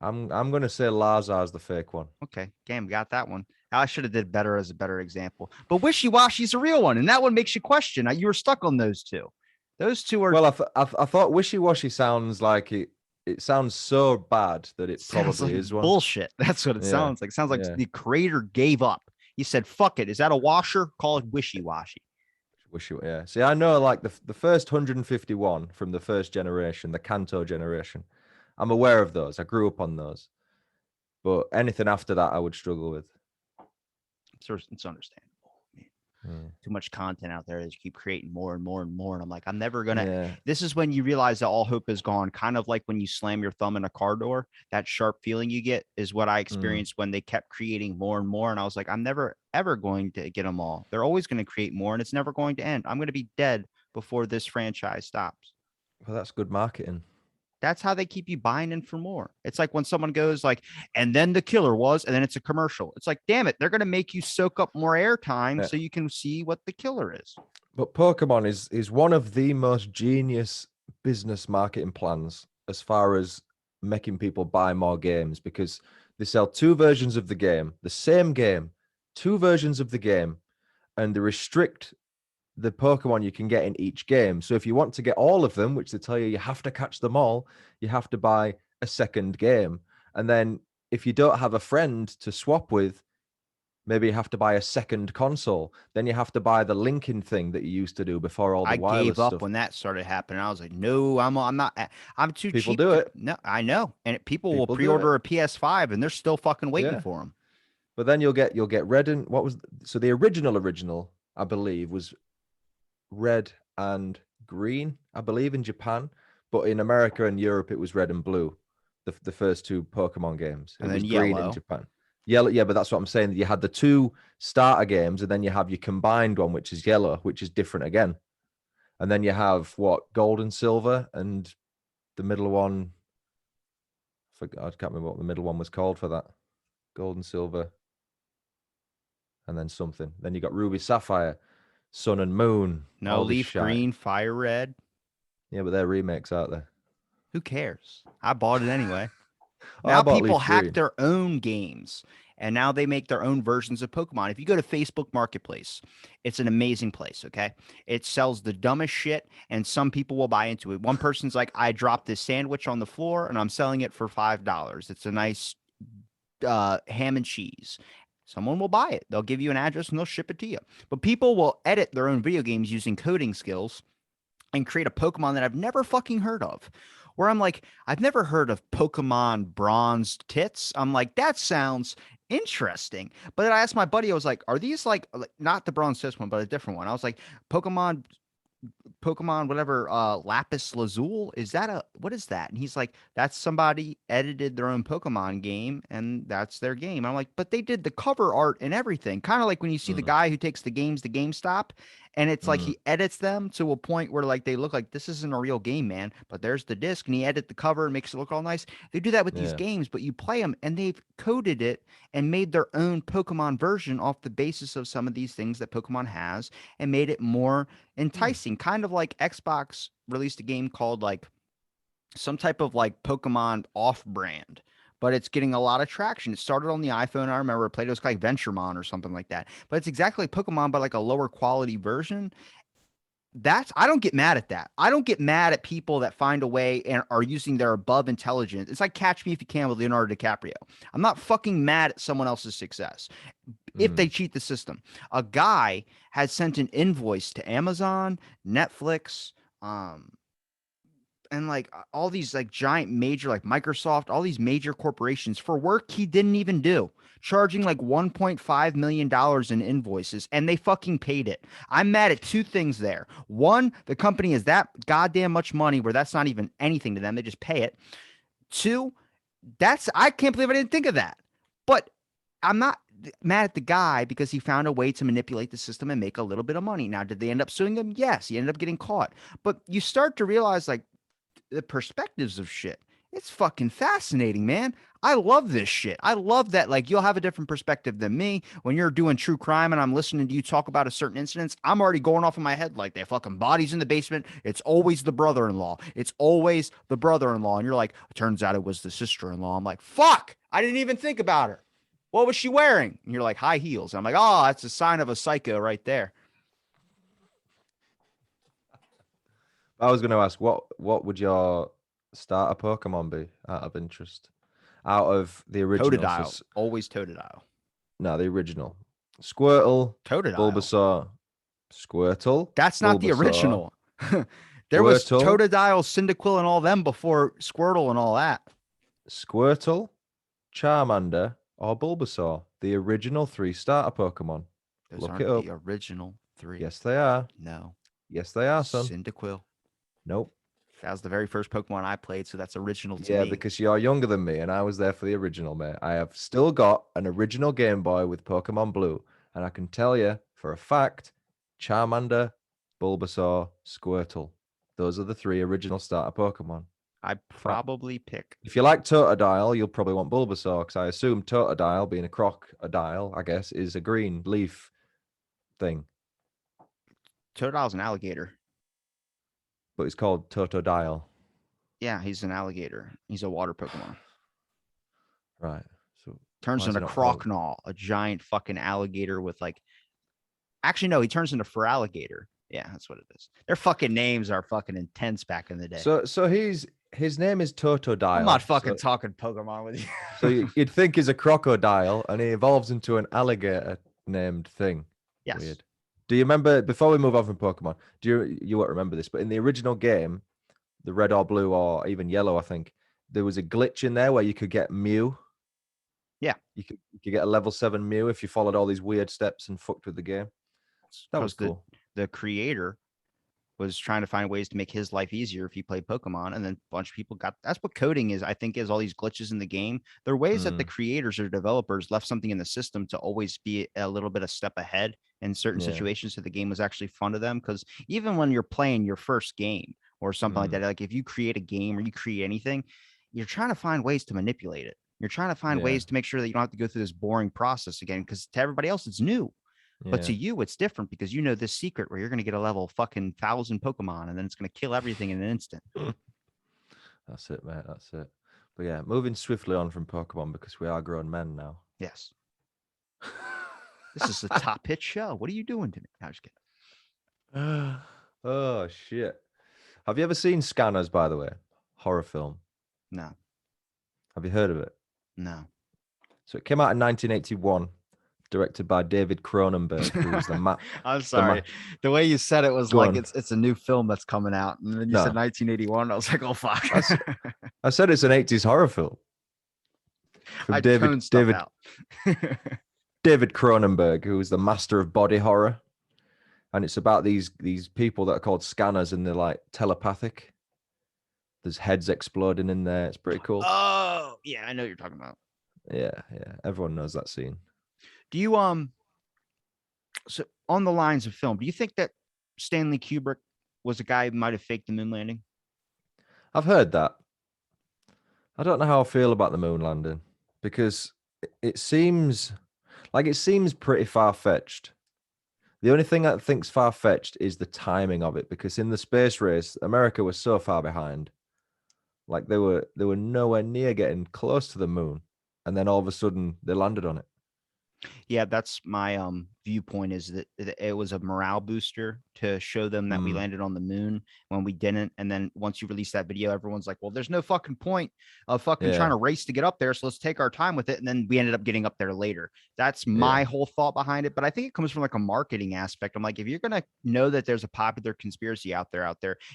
S2: I'm gonna say Larzar's the fake one.
S1: Okay, game got that one. I should have did better as a better example. But Wishy Washy's a real one, and that one makes you question. You were stuck on those 2. Those 2 are.
S2: Well, I thought Wishy Washy sounds like it. It sounds so bad that it probably is one.
S1: Bullshit. That's what it sounds like. It sounds like the creator gave up. He said, "Fuck it. Is that a washer? Call it Wishy Washy."
S2: Yeah. See, I know like the first 151 from the first generation, the Kanto generation. I'm aware of those. I grew up on those. But anything after that, I would struggle with.
S1: It's understandable. Too much content out there. They keep creating more and more and more. And I'm like, I'm never going to. This is when you realize that all hope is gone. Kind of like when you slam your thumb in a car door, that sharp feeling you get is what I experienced when they kept creating more and more. And I was like, I'm never, ever going to get them all. They're always going to create more, and it's never going to end. I'm going to be dead before this franchise stops.
S2: Well, that's good marketing.
S1: That's how they keep you buying in for more. It's like when someone goes like, and then the killer was, and then it's a commercial. It's like, damn it, they're going to make you soak up more airtime so you can see what the killer is.
S2: But Pokemon is one of the most genius business marketing plans as far as making people buy more games, because they sell 2 versions of the game, the same game, 2 versions of the game, and they restrict the Pokemon you can get in each game. So if you want to get all of them, which they tell you have to catch them all, you have to buy a second game. And then if you don't have a friend to swap with, maybe you have to buy a second console. Then you have to buy the linking thing that you used to do before all the wireless
S1: gave up
S2: stuff.
S1: when that started happening. I was like, no, I'm not. I'm too cheap.
S2: People do it.
S1: No, I know. And people will pre-order a PS5 and they're still fucking waiting for them.
S2: But then you'll get red and so the original, I believe, was red and green, I believe, in Japan, but in America and Europe it was red and blue, the first 2 Pokemon games.
S1: And then yellow.
S2: Green in Japan. Yellow, yeah, but that's what I'm saying. You had the 2 starter games, and then you have your combined one, which is yellow, which is different again. And then you have what, gold and silver, and the middle one. I can't remember what the middle one was called for that. Gold and silver, and then something. Then you got ruby, sapphire, sun and moon.
S1: No,
S2: All this
S1: leaf
S2: shite.
S1: green, fire red.
S2: Yeah, but they're remakes, aren't they?
S1: Who cares? I bought it anyway.
S2: Oh, I
S1: Now
S2: bought
S1: people
S2: leaf
S1: hack
S2: green.
S1: their own games and now they make their own versions of Pokemon. If you go to Facebook Marketplace, it's an amazing place. Okay. It sells the dumbest shit and some people will buy into it. One person's like, I dropped this sandwich on the floor and I'm selling it for $5. It's a nice ham and cheese. Someone will buy it. They'll give you an address and they'll ship it to you. But people will edit their own video games using coding skills and create a Pokemon that I've never fucking heard of. Where I'm like, I've never heard of Pokemon Bronze Tits. I'm like, that sounds interesting. But then I asked my buddy, I was like, are these like not the Bronze Tits one, but a different one? I was like, Pokemon, whatever, Lapis Lazuli. Is that what is that? And he's like, that's somebody edited their own Pokemon game and that's their game. I'm like, but they did the cover art and everything. Kind of like when you see the
S2: Mm,
S1: guy who takes the games to GameStop and it's like
S2: mm,
S1: he edits them to a point where like they look like this isn't a real game, man. But there's the disc and he edit the cover and makes it look all nice. They do that with these
S2: yeah.
S1: games, but you play them and they've coded it and made their own Pokemon version off the basis of some of these things that Pokemon has and made it more
S2: Mm,
S1: enticing, kind of like Xbox released a game called like some type of like Pokemon off brand, but it's getting a lot of traction. It started on the iPhone. I remember I played it was like Venturemon or something like that, but it's exactly like Pokemon, but like a lower quality version. That's I don't get mad at that. I don't get mad at people that find a way and are using their above intelligence. It's like Catch Me If You Can with Leonardo DiCaprio. I'm not fucking mad at someone else's success if they
S2: mm,
S1: cheat the system. A guy has sent an invoice to Amazon, Netflix, um, and like all these like giant major like Microsoft, all these major corporations for work he didn't even do, charging like $1.5 million in invoices, and they fucking paid it. I'm mad at two things there. One, the company is that goddamn much money where that's not even anything to them. They just pay it. Two, that's I can't believe I didn't think of that. But I'm not mad at the guy because he found a way to manipulate the system and make a little bit of money. Now, did they end up suing him? Yes, he ended up getting caught. But you start to realize like the perspectives of shit. It's fucking fascinating, man. I love this shit. I love that like you'll have a different perspective than me when you're doing true crime and I'm listening to you talk about a certain incidents. I'm already going off in my head like they fucking bodies in the basement. It's always the brother-in-law. It's always the brother-in-law. And you're like, turns out it was the sister-in-law. I'm like, fuck. I didn't even think about her. What was she wearing? And you're like, high heels. I'm like, oh, that's a sign of a psycho right there.
S2: I was going to ask, what would your starter Pokemon be out of interest? Out of the original. So,
S1: Totodile. Always Totodile.
S2: no, the original. Squirtle,
S1: Totodile.
S2: Bulbasaur, Squirtle,
S1: That's not the
S2: Bulbasaur,
S1: original. There was
S2: Squirtle,
S1: Totodile, Cyndaquil, and all them before Squirtle and all that.
S2: Squirtle, Charmander, or Bulbasaur. The original 3 starter Pokemon.
S1: Those
S2: Look it
S1: aren't
S2: up.
S1: the original three.
S2: Yes, they are.
S1: No.
S2: Yes, they are, son.
S1: Cyndaquil.
S2: Nope.
S1: That was the very first Pokemon I played, so that's original to
S2: Yeah,
S1: me.
S2: because you're younger than me and I was there for the original, mate. I have still got an original Game Boy with Pokemon Blue, and I can tell you for a fact Charmander, Bulbasaur, Squirtle. Those are the 3 original starter Pokemon.
S1: I
S2: Fact.
S1: probably pick
S2: If you like Totodile, you'll probably want Bulbasaur because I assume Totodile, being a crocodile, I guess, is a green leaf thing,
S1: Totodile's an alligator.
S2: but it's called Totodile.
S1: Yeah, he's an alligator. He's a water Pokemon.
S2: Right. So
S1: Turns
S2: why is
S1: into
S2: it not called?
S1: Crocnall, a giant fucking alligator with like. Actually, no, he turns into Feraligator. Yeah, that's what it is. Their fucking names are fucking intense back in the day.
S2: So his name is Totodile.
S1: I'm not fucking
S2: So,
S1: talking Pokemon with you.
S2: so you'd think he's a crocodile, and he evolves into an alligator named thing.
S1: Yes.
S2: Weird. Do you remember, before we move on from Pokemon, you won't remember this, but in the original game, the red or blue or even yellow, I think, there was a glitch in there where you could get Mew.
S1: Yeah.
S2: You could get a level 7 Mew if you followed all these weird steps and fucked with the game. That was
S1: Because
S2: cool.
S1: the creator was trying to find ways to make his life easier if he played Pokemon. And then a bunch of people got, that's what coding is, I think, is all these glitches in the game. There are ways that the creators or developers left something in the system to always be a little bit a step ahead in certain situations. So the game was actually fun to them. Cause even when you're playing your first game or something like that, like if you create a game or you create anything, you're trying to find ways to manipulate it. You're trying to find ways to make sure that you don't have to go through this boring process again. Cause to everybody else, it's new. But to you, it's different because you know this secret where you're going to get a level fucking 1,000 Pokemon and then it's going to kill everything in an instant.
S2: That's it, mate. That's it. But yeah, moving swiftly on from Pokemon because we are grown men now.
S1: Yes. This is a top pitch show. What are you doing to me? I was kidding.
S2: Oh, shit. Have you ever seen Scanners, by the way? Horror film.
S1: No.
S2: Have you heard of it?
S1: No.
S2: So it came out in 1981. Directed by David Cronenberg, who was the
S1: I'm sorry. The way you said it was
S2: Go
S1: like
S2: on.
S1: it's a new film that's coming out. And then you said 1981. I was like, oh, fuck.
S2: I said it's an 80s horror film. From David Cronenberg, who was the master of body horror. And it's about these people that are called scanners and they're like telepathic. There's heads exploding in there. It's pretty cool.
S1: Oh, yeah. I know what you're talking about.
S2: Yeah. Everyone knows that scene.
S1: Do you so on the lines of film, do you think that Stanley Kubrick was a guy who might have faked the moon landing?
S2: I've heard that. I don't know how I feel about the moon landing because it seems pretty far-fetched. The only thing I think's far-fetched is the timing of it, because in the space race, America was so far behind. Like they were nowhere near getting close to the moon, and then all of a sudden they landed on it.
S1: Yeah, that's my viewpoint, is that it was a morale booster to show them that we landed on the moon when we didn't. And then once you release that video, everyone's like, well, there's no fucking point of fucking trying to race to get up there. So let's take our time with it. And then we ended up getting up there later. That's my whole thought behind it. But I think it comes from like a marketing aspect. I'm like, if you're going to know that there's a popular conspiracy out there,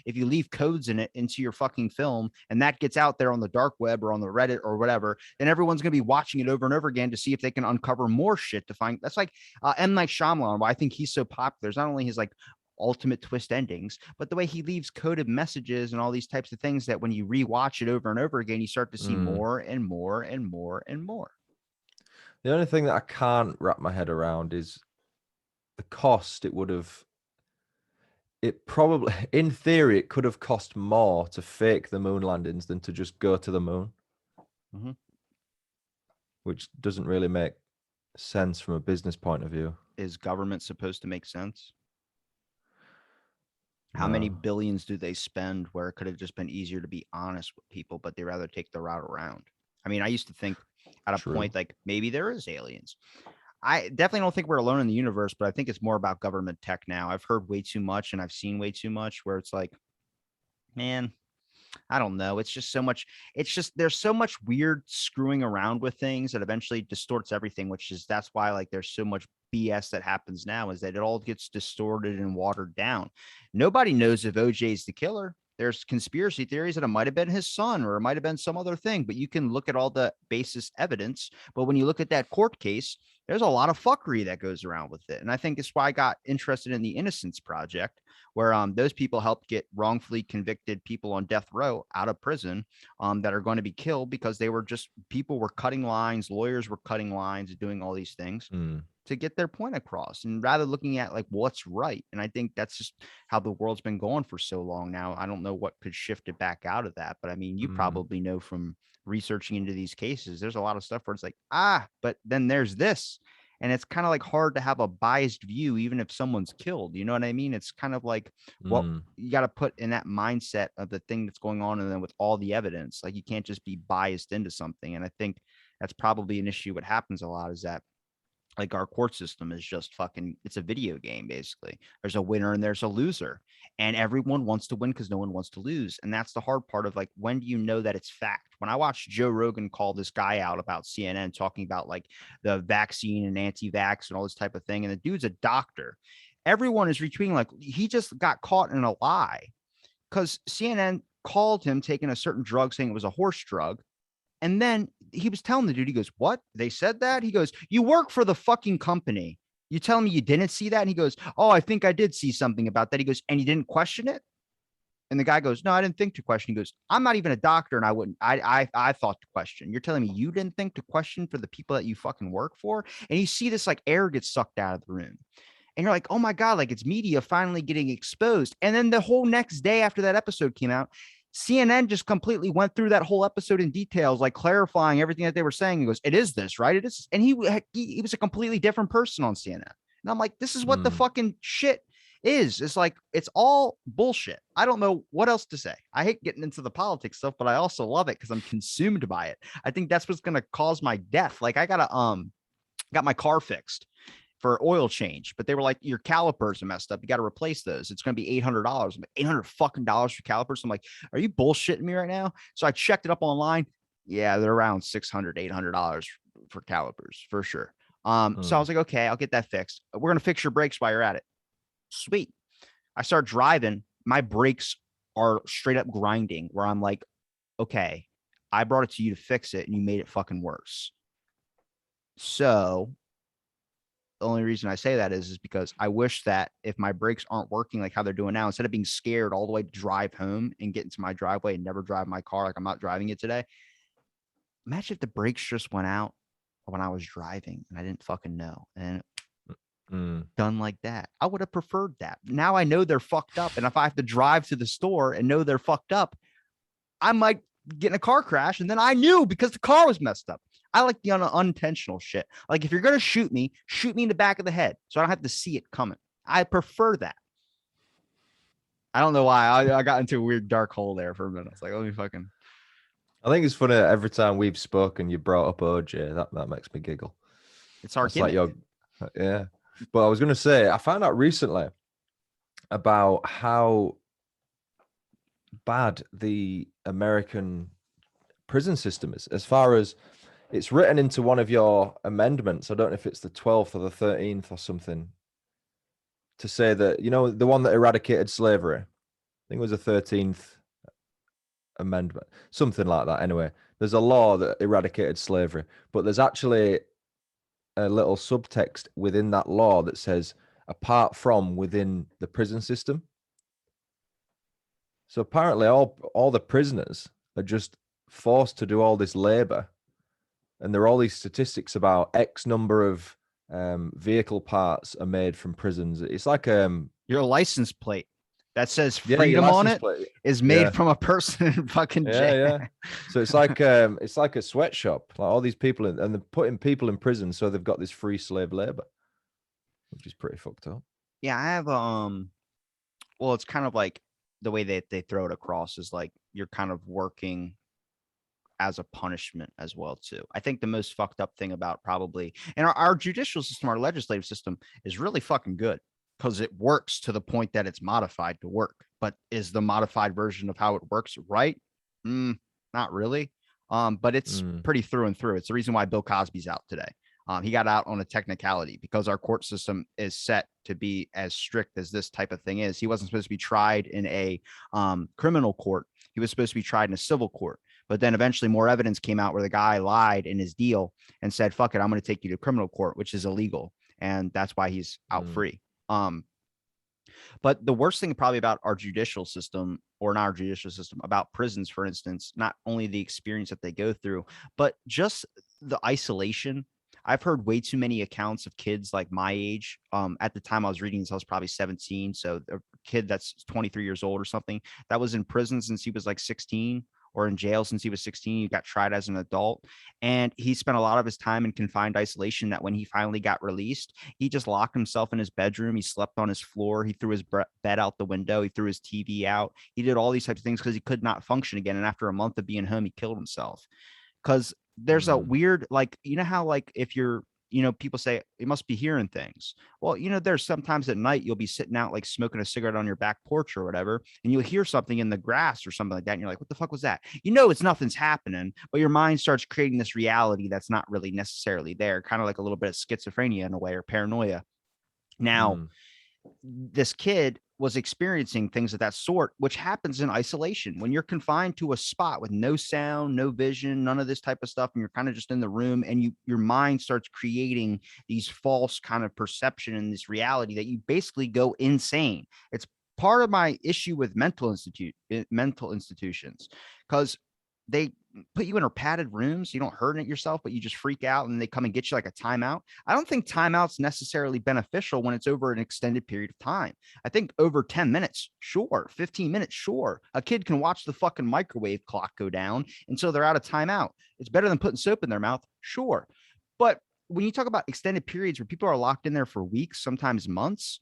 S1: if you leave codes in it into your fucking film and that gets out there on the dark web or on the Reddit or whatever, then everyone's going to be watching it over and over again to see if they can uncover more shit to find. That's like M. Night Shyamalan, why I think he's so popular. There's not only his like ultimate twist endings, but the way he leaves coded messages and all these types of things that when you rewatch it over and over again, you start to see more and more and more and more.
S2: The only thing that I can't wrap my head around is the cost. It probably, in theory, it could have cost more to fake the moon landings than to just go to the moon, which doesn't really make sense from a business point of view.
S1: Is government supposed to make sense? How many billions do they spend where it could have just been easier to be honest with people, but they rather take the route around? I mean, I used to think at a point, like maybe there is aliens. I definitely don't think we're alone in the universe, but I think it's more about government tech now. I've heard way too much and I've seen way too much where it's like, man, I don't know. It's just so much. It's just there's so much weird screwing around with things that eventually distorts everything, which is that's why like there's so much BS that happens now, is that it all gets distorted and watered down. Nobody knows if OJ's the killer. There's conspiracy theories that it might have been his son or it might have been some other thing, but you can look at all the basis evidence. But when you look at that court case, there's a lot of fuckery that goes around with it. And I think it's why I got interested in the Innocence Project, where those people helped get wrongfully convicted people on death row out of prison that are going to be killed because they were just people were cutting lines, lawyers were cutting lines, doing all these things to get their point across, and rather looking at like what's right. And I think that's just how the world's been going for so long now. I don't know what could shift it back out of that, but I mean, you probably know from researching into these cases, there's a lot of stuff where it's like, but then there's this. And it's kind of like hard to have a biased view, even if someone's killed. You know what I mean? It's kind of like what you got to put in that mindset of the thing that's going on. And then with all the evidence, like you can't just be biased into something. And I think that's probably an issue. What happens a lot is that like our court system is just fucking, it's a video game. Basically, there's a winner and there's a loser, and everyone wants to win because no one wants to lose. And that's the hard part of like, when do you know that it's fact? When I watched Joe Rogan call this guy out about CNN talking about like the vaccine and anti-vax and all this type of thing, and the dude's a doctor, everyone is retweeting like he just got caught in a lie because CNN called him taking a certain drug, saying it was a horse drug. And then he was telling the dude, he goes, what? They said that? He goes, you work for the fucking company. You telling me you didn't see that? And he goes, oh, I think I did see something about that. He goes, and you didn't question it? And the guy goes, no, I didn't think to question. He goes, I'm not even a doctor, and I wouldn't. I thought to question. You're telling me you didn't think to question for the people that you fucking work for? And you see this like air gets sucked out of the room, and you're like, oh my god, like it's media finally getting exposed. And then the whole next day after that episode came out, CNN just completely went through that whole episode in details, like clarifying everything that they were saying. He goes, it is this, right? It is. And he was a completely different person on CNN. And I'm like, this is what the fucking shit is. It's like, it's all bullshit. I don't know what else to say. I hate getting into the politics stuff, but I also love it because I'm consumed by it. I think that's what's going to cause my death. Like I got my car fixed for oil change, but they were like, your calipers are messed up. You got to replace those. It's going to be $800. I'm like, $800 fucking dollars for calipers. I'm like, are you bullshitting me right now? So I checked it up online. Yeah, they're around $600, $800 for calipers for sure. So I was like, okay, I'll get that fixed. We're going to fix your brakes while you're at it. Sweet. I start driving. My brakes are straight up grinding where I'm like, okay, I brought it to you to fix it and you made it fucking worse. So the only reason I say that is because I wish that if my brakes aren't working like how they're doing now, instead of being scared all the way to drive home and get into my driveway and never drive my car like I'm not driving it today, imagine if the brakes just went out when I was driving and I didn't fucking know. And done like that. I would have preferred that. Now I know they're fucked up. And if I have to drive to the store and know they're fucked up, I might get in a car crash. And then I knew because the car was messed up. I like the unintentional shit. Like if you're going to shoot me in the back of the head so I don't have to see it coming. I prefer that. I don't know why I got into a weird dark hole there for a minute. It's like, let me fucking.
S2: I think it's funny every time we've spoken, you brought up OJ. That makes me giggle.
S1: It's our gimmick.
S2: Like yeah. But I was going to say, I found out recently about how bad the American prison system is, as far as it's written into one of your amendments. I don't know if it's the 12th or the 13th or something, to say that, you know, the one that eradicated slavery, I think it was the 13th amendment, something like that. Anyway, there's a law that eradicated slavery, but there's actually a little subtext within that law that says apart from within the prison system. So apparently all the prisoners are just forced to do all this labor, and there are all these statistics about X number of vehicle parts are made from prisons. It's like
S1: your license plate that says freedom on it is made from a person in fucking jail.
S2: Yeah. So it's like a sweatshop. Like all these people and they're putting people in prison so they've got this free slave labor, which is pretty fucked up.
S1: Yeah, I have well, it's kind of like the way that they throw it across is like you're kind of working as a punishment as well too. I think the most fucked up thing about probably and our judicial system, our legislative system is really fucking good. Because it works to the point that it's modified to work. But is the modified version of how it works right? Not really. But it's pretty through and through. It's the reason why Bill Cosby's out today. He got out on a technicality because our court system is set to be as strict as this type of thing is. He wasn't supposed to be tried in a criminal court. He was supposed to be tried in a civil court. But then eventually more evidence came out where the guy lied in his deal and said, fuck it, I'm going to take you to criminal court, which is illegal. And that's why he's out free. But the worst thing probably about our judicial system, or not our judicial system, about prisons, for instance, not only the experience that they go through, but just the isolation. I've heard way too many accounts of kids like my age. At the time I was reading this, I was probably 17. So a kid that's 23 years old or something that was in prison since he was like 16 or in jail since he was 16. He got tried as an adult, and he spent a lot of his time in confined isolation. That when he finally got released, he just locked himself in his bedroom. He slept on his floor. He threw his bed out the window. He threw his TV out. He did all these types of things because he could not function again. And after a month of being home, he killed himself. Because there's a weird, like, you know how like if you're, you know, people say it must be hearing things. Well, you know, there's sometimes at night you'll be sitting out like smoking a cigarette on your back porch or whatever, and you'll hear something in the grass or something like that. And you're like, what the fuck was that? You know, it's nothing's happening, but your mind starts creating this reality that's not really necessarily there, kind of like a little bit of schizophrenia in a way, or paranoia. Now, this kid was experiencing things of that sort, which happens in isolation when you're confined to a spot with no sound, no vision, none of this type of stuff, and you're kind of just in the room, and your mind starts creating these false kind of perception and this reality that you basically go insane. It's part of my issue with mental institutions, because they put you in padded rooms. You don't hurt it yourself, but you just freak out, and they come and get you like a timeout. I don't think timeout's necessarily beneficial when it's over an extended period of time. I think over 10 minutes, sure. 15 minutes, sure. A kid can watch the fucking microwave clock go down until they're out of timeout. It's better than putting soap in their mouth, sure. But when you talk about extended periods where people are locked in there for weeks, sometimes months,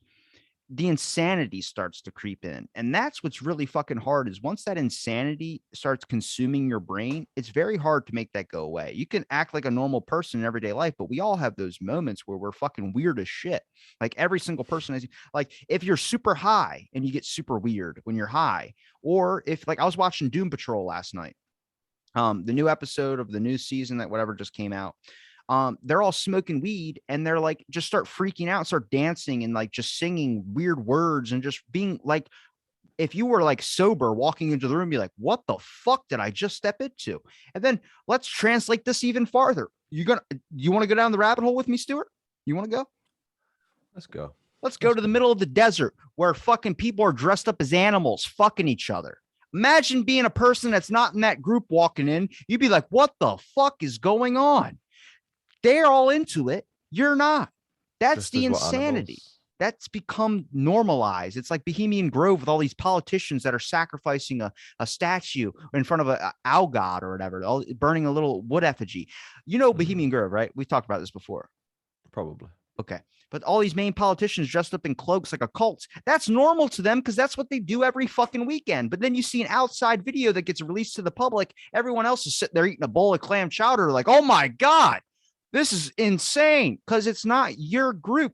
S1: the insanity starts to creep in. And that's what's really fucking hard, is once that insanity starts consuming your brain, it's very hard to make that go away. You can act like a normal person in everyday life, but we all have those moments where we're fucking weird as shit. Like every single person is, like, if you're super high and you get super weird when you're high, or if, like, I was watching Doom Patrol last night, the new episode of the new season that whatever just came out. They're all smoking weed, and they're like, just start freaking out, start dancing and like just singing weird words and just being like, if you were like sober walking into the room, be like, what the fuck did I just step into? And then let's translate this even farther. You want to go down the rabbit hole with me, Stuart? You want to go?
S2: Let's go.
S1: Let's go to the middle of the desert where fucking people are dressed up as animals, fucking each other. Imagine being a person that's not in that group walking in. You'd be like, what the fuck is going on? They're all into it. You're not. That's the insanity. That's become normalized. It's like Bohemian Grove with all these politicians that are sacrificing a statue in front of a owl god or whatever, burning a little wood effigy. You know Bohemian Grove, right? We've talked about this before.
S2: Probably.
S1: Okay. But all these main politicians dressed up in cloaks like a cult, that's normal to them because that's what they do every fucking weekend. But then you see an outside video that gets released to the public. Everyone else is sitting there eating a bowl of clam chowder like, oh my God, this is insane, because it's not your group.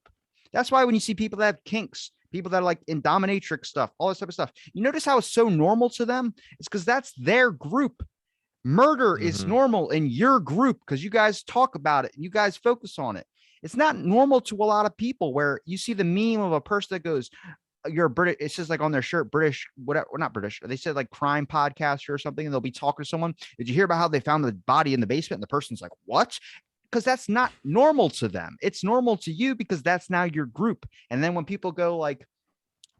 S1: That's why when you see people that have kinks, people that are like in dominatrix stuff, all this type of stuff, you notice how it's so normal to them? It's because that's their group. Murder is normal in your group because you guys talk about it and you guys focus on it. It's not normal to a lot of people, where you see the meme of a person that goes, you're British. It's just like on their shirt, British, whatever, not British. They said like crime podcaster or something, and they'll be talking to someone. Did you hear about how they found the body in the basement? And the person's like, what? Because that's not normal to them. It's normal to you because that's now your group. And then when people go like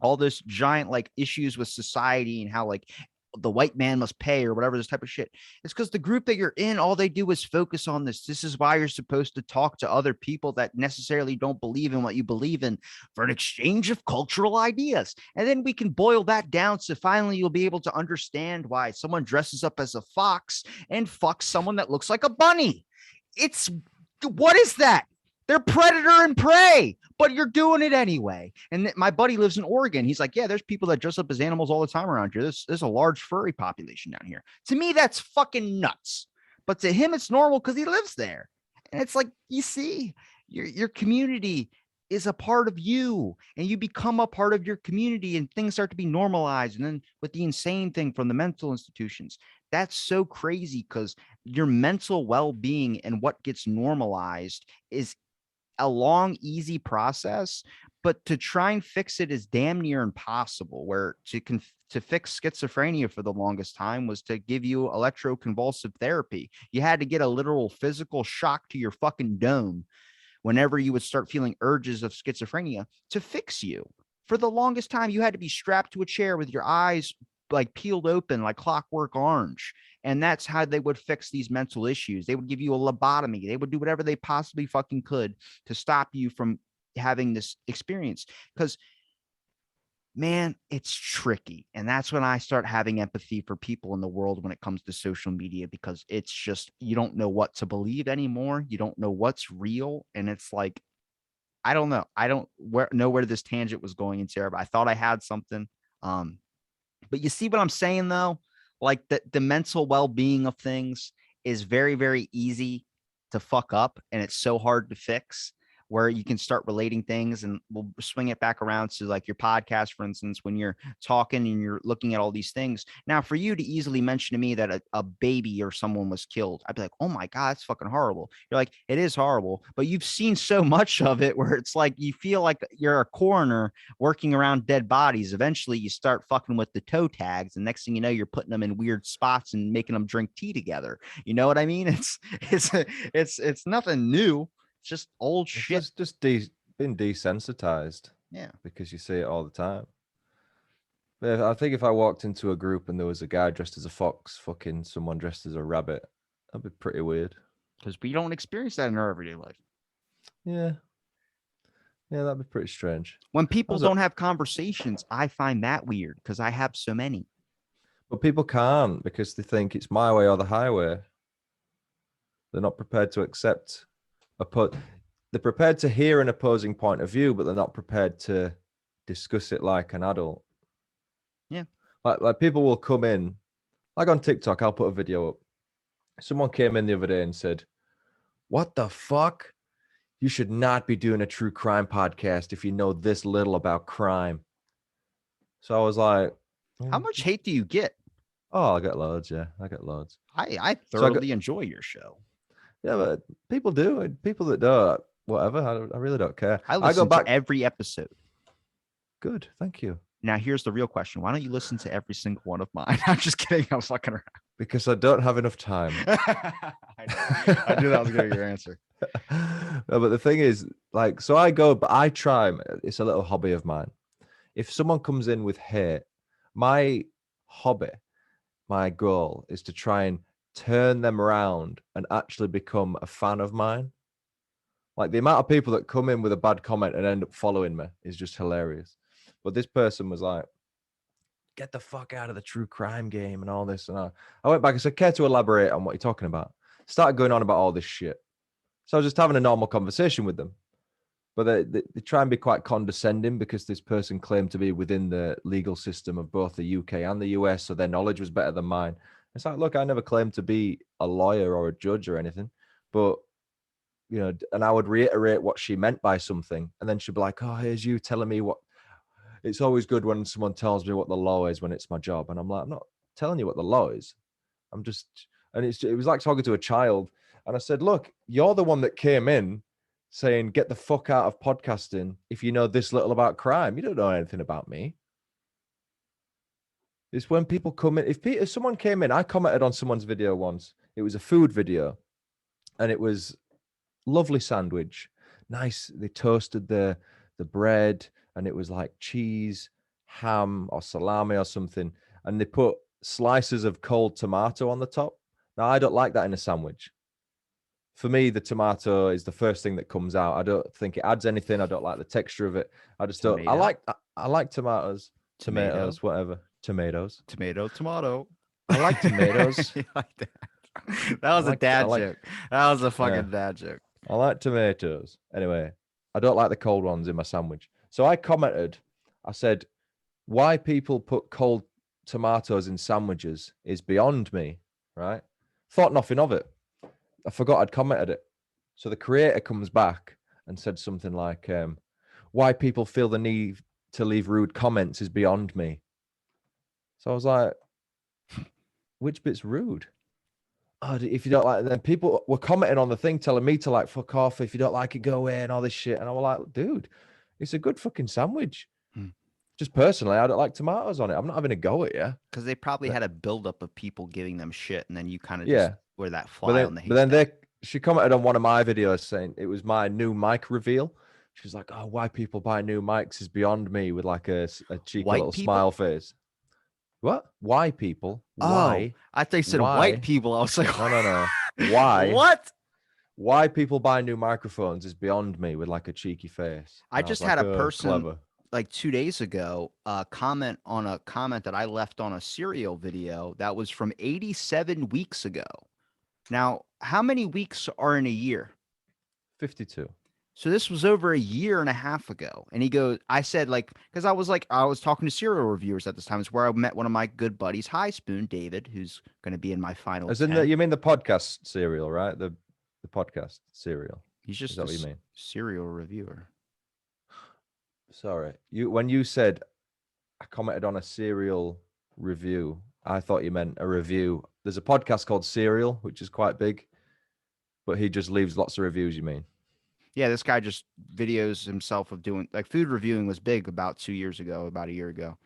S1: all this giant like issues with society and how like the white man must pay or whatever, this type of shit, it's because the group that you're in, all they do is focus on this. This is why you're supposed to talk to other people that necessarily don't believe in what you believe in, for an exchange of cultural ideas. And then we can boil that down so finally you'll be able to understand why someone dresses up as a fox and fucks someone that looks like a bunny. It's, what is that? They're predator and prey, but you're doing it anyway. And my buddy lives in Oregon. He's like, yeah, there's people that dress up as animals all the time around here. There's a large furry population down here. To me, that's fucking nuts. But to him, it's normal because he lives there. And it's like, you see, your community is a part of you, and you become a part of your community, and things start to be normalized. And then with the insane thing from the mental institutions, that's so crazy, because your mental well-being and what gets normalized is a long, easy process, but to try and fix it is damn near impossible. Where to fix schizophrenia for the longest time was to give you electroconvulsive therapy. You had to get a literal physical shock to your fucking dome whenever you would start feeling urges of schizophrenia to fix you. For the longest time, you had to be strapped to a chair with your eyes like peeled open like Clockwork Orange. And that's how they would fix these mental issues. They would give you a lobotomy. They would do whatever they possibly fucking could to stop you from having this experience. Because, man, it's tricky. And that's when I start having empathy for people in the world when it comes to social media, because it's just, you don't know what to believe anymore. You don't know what's real. And it's like, I don't know. I don't know where this tangent was going into, but I thought I had something. But you see what I'm saying, though? Like the mental well-being of things is very, very easy to fuck up, and it's so hard to fix. where you can start relating things, and we'll swing it back around to like your podcast, for instance, when you're talking and you're looking at all these things. Now, for you to easily mention to me that a baby or someone was killed, I'd be like, oh my God, it's fucking horrible. You're like, it is horrible, but you've seen so much of it where it's like you feel like you're a coroner working around dead bodies. Eventually you start fucking with the toe tags, and next thing you know, you're putting them in weird spots and making them drink tea together. You know what I mean? It's nothing new. It's just old shit.
S2: It's just been desensitized.
S1: Yeah.
S2: Because you see it all the time. But I think if I walked into a group and there was a guy dressed as a fox fucking someone dressed as a rabbit, that'd be pretty weird.
S1: Because we don't experience that in our everyday life.
S2: Yeah. Yeah, that'd be pretty strange.
S1: When people don't have conversations, I find that weird because I have so many.
S2: But people can't because they think it's my way or the highway. They're not prepared to accept they're prepared to hear an opposing point of view, but they're not prepared to discuss it like an adult.
S1: Yeah.
S2: Like people will come in, like on TikTok, I'll put a video up. Someone came in the other day and said, "What the fuck? You should not be doing a true crime podcast if you know this little about crime." So I was like,
S1: how much hate do you get?
S2: Oh, I get loads. Yeah, I get loads.
S1: I thoroughly enjoy your show.
S2: Yeah, but people do. And people that don't, whatever. I really don't care.
S1: I go back to every episode.
S2: Good. Thank you.
S1: Now, here's the real question. Why don't you listen to every single one of mine? I'm just kidding. I'm fucking around.
S2: Because I don't have enough time.
S1: I knew that was going to be your answer.
S2: No, but the thing is, like, so I try. It's a little hobby of mine. If someone comes in with hate, my hobby, my goal is to try and turn them around and actually become a fan of mine. Like the amount of people that come in with a bad comment and end up following me is just hilarious. But this person was like, "Get the fuck out of the true crime game," and all this. And I went back and said, "Care to elaborate on what you're talking about?" Started going on about all this shit. So I was just having a normal conversation with them. But they try and be quite condescending because this person claimed to be within the legal system of both the UK and the US, so their knowledge was better than mine. It's like, look, I never claimed to be a lawyer or a judge or anything, but you know, and I would reiterate what she meant by something, and then she'd be like, "Oh, here's you telling me what." It's always good when someone tells me what the law is when it's my job, and I'm like, I'm not telling you what the law is. I'm just, and it was like talking to a child. And I said, "Look, you're the one that came in saying, get the fuck out of podcasting if you know this little about crime. You don't know anything about me." It's when people come in. If someone came in, I commented on someone's video once. It was a food video, and it was lovely sandwich. Nice. They toasted the bread, and it was like cheese, ham, or salami or something. And they put slices of cold tomato on the top. Now, I don't like that in a sandwich. For me, the tomato is the first thing that comes out. I don't think it adds anything. I don't like the texture of it. I just don't. I like tomatoes, whatever. Tomatoes.
S1: Tomato.
S2: I like tomatoes.
S1: You like that? That was a dad joke. That was a fucking dad joke.
S2: I like tomatoes. Anyway, I don't like the cold ones in my sandwich. So I commented, I said, "Why people put cold tomatoes in sandwiches is beyond me," right? Thought nothing of it. I forgot I'd commented it. So the creator comes back and said something like, "Why people feel the need to leave rude comments is beyond me." So I was like, which bit's rude? "Oh, if you don't like it," then people were commenting on the thing telling me to like fuck off. If you don't like it, go away and all this shit. And I was like, dude, it's a good fucking sandwich. Just personally, I don't like tomatoes on it. I'm not having a go at you.
S1: Because they probably had a buildup of people giving them shit, and then you kind of just were that fly on the haystack.
S2: But then she commented on one of my videos saying it was my new mic reveal. She's like, "Oh, why people buy new mics is beyond me," with like a cheeky little smile face. What? Why people? Why?
S1: I thought you said white people. I was like,
S2: no. Why?
S1: What?
S2: Why people buy new microphones is beyond me, with like a cheeky face.
S1: I just had a person like 2 days ago comment on a comment that I left on a cereal video that was from 87 weeks ago. Now, how many weeks are in a year?
S2: 52.
S1: So this was over a year and a half ago. And he goes, I said, like, because I was talking to cereal reviewers at this time. It's where I met one of my good buddies, High Spoon, David, who's going to be in my final.
S2: You mean the podcast cereal, right? The podcast cereal.
S1: He's
S2: Is
S1: just
S2: that what you mean?
S1: serial reviewer.
S2: Sorry. When you said I commented on a serial review, I thought you meant a review. There's a podcast called Serial, which is quite big, but he just leaves lots of reviews, you mean?
S1: Yeah, this guy just videos himself of doing like food reviewing was big about 2 years ago, about a year ago,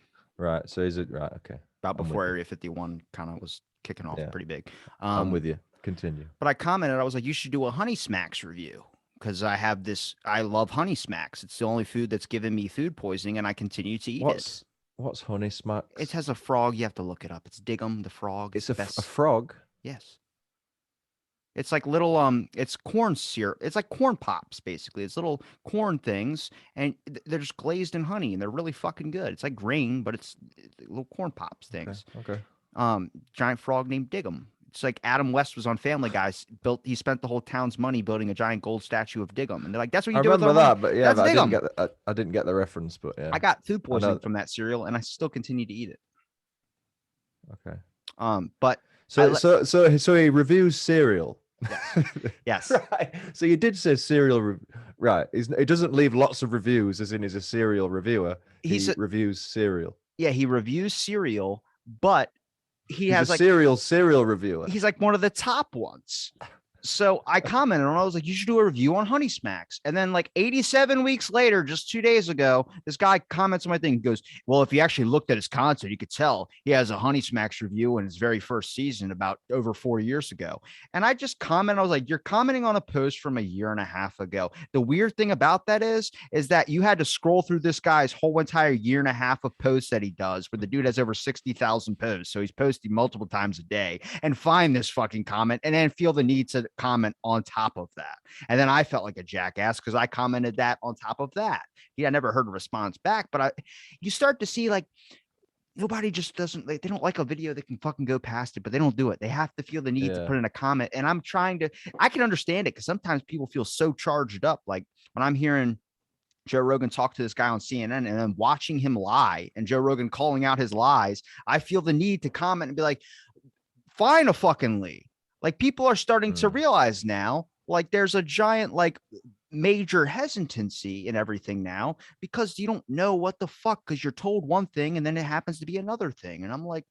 S2: Right. So is it right? Okay.
S1: about
S2: I'm with
S1: before
S2: you.
S1: Area 51 kind of was kicking off
S2: Yeah.
S1: pretty big.
S2: I'm with you. Continue.
S1: But I commented, I was like, you should do a Honey Smacks review because I love Honey Smacks. It's the only food that's given me food poisoning and I continue to eat it.
S2: What's Honey Smacks?
S1: It has a frog. You have to look it up. It's Dig'em the frog.
S2: It's
S1: the
S2: a
S1: best.
S2: frog.
S1: Yes. It's like little it's corn syrup. It's like corn pops basically. It's little corn things and they're just glazed in honey and they're really fucking good. It's like grain, but it's little corn pops things.
S2: Okay.
S1: Giant frog named Dig'em. It's like Adam West was on Family Guys. He spent the whole town's money building a giant gold statue of Dig'em, and they're like, "That's what you
S2: I
S1: do with
S2: remember
S1: our money."
S2: that, but yeah,
S1: That's
S2: but
S1: Dig'em.
S2: I didn't get the reference, but yeah.
S1: I got food
S2: I know.
S1: poisoning from that cereal, and I still continue to eat it.
S2: Okay.
S1: But
S2: so he reviews cereal.
S1: yes.
S2: Right. So you did say cereal, right? He doesn't leave lots of reviews, as in he's a serial reviewer. He reviews cereal.
S1: Yeah, he reviews cereal, but he's
S2: a cereal reviewer.
S1: He's like one of the top ones. So I commented and I was like, you should do a review on Honey Smacks. And then like 87 weeks later, just 2 days ago, this guy comments on my thing and goes, well, if you actually looked at his content, you could tell he has a Honey Smacks review in his very first season about over 4 years ago. And I just commented, I was like, you're commenting on a post from a year and a half ago. The weird thing about that is that you had to scroll through this guy's whole entire year and a half of posts that he does, where the dude has over 60,000 posts. So he's posting multiple times a day and find this fucking comment and then feel the need to comment on top of that. And then I felt like a jackass because I commented that on top of that. I never heard a response back, but you start to see like nobody just doesn't they don't like a video that can fucking go past it, but they don't do it. They have to feel the need to put in a comment. And I can understand it because sometimes people feel so charged up. Like when I'm hearing Joe Rogan talk to this guy on CNN and then watching him lie and Joe Rogan calling out his lies, I feel the need to comment and be like, fine a fucking Lee. Like people are starting to realize now, like there's a giant, like major hesitancy in everything now because you don't know what the fuck, because you're told one thing and then it happens to be another thing. And I'm like,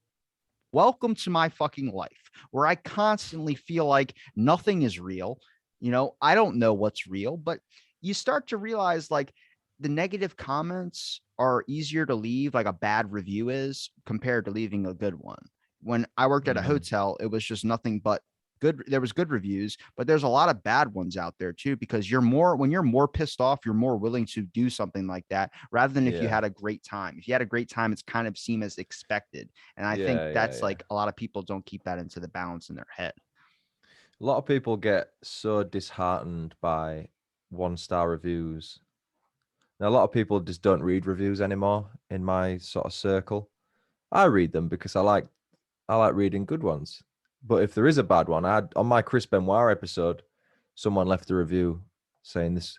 S1: welcome to my fucking life where I constantly feel like nothing is real. I don't know what's real, but you start to realize like the negative comments are easier to leave, like a bad review is, compared to leaving a good one. When I worked at a hotel, it was just nothing but good. There was good reviews, but there's a lot of bad ones out there too, because when you're more pissed off, you're more willing to do something like that rather than if you had a great time. If you had a great time, it's kind of seem as expected. And I think that's like a lot of people don't keep that into the balance in their head.
S2: A lot of people get so disheartened by 1-star reviews. Now, a lot of people just don't read reviews anymore in my sort of circle. I read them because I like reading good ones. But if there is a bad one, on my Chris Benoit episode, someone left a review saying this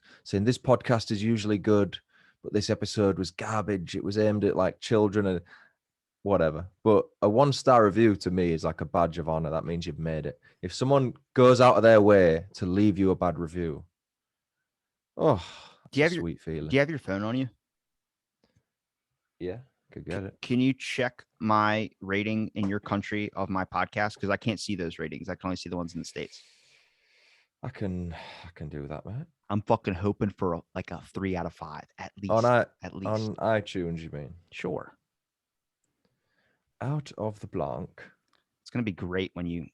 S2: podcast is usually good, but this episode was garbage. It was aimed at like children and whatever. But a 1-star review to me is like a badge of honor. That means you've made it. If someone goes out of their way to leave you a bad review, sweet feeling.
S1: Do you have your phone on you?
S2: Yeah, could get it.
S1: Can you check my rating in your country of my podcast? Because I can't see those ratings. I can only see the ones in the States.
S2: I can do that, mate.
S1: I'm fucking hoping for a 3 out of 5 at least.
S2: At least on iTunes, you mean?
S1: Sure.
S2: Out of the blank.
S1: It's gonna be great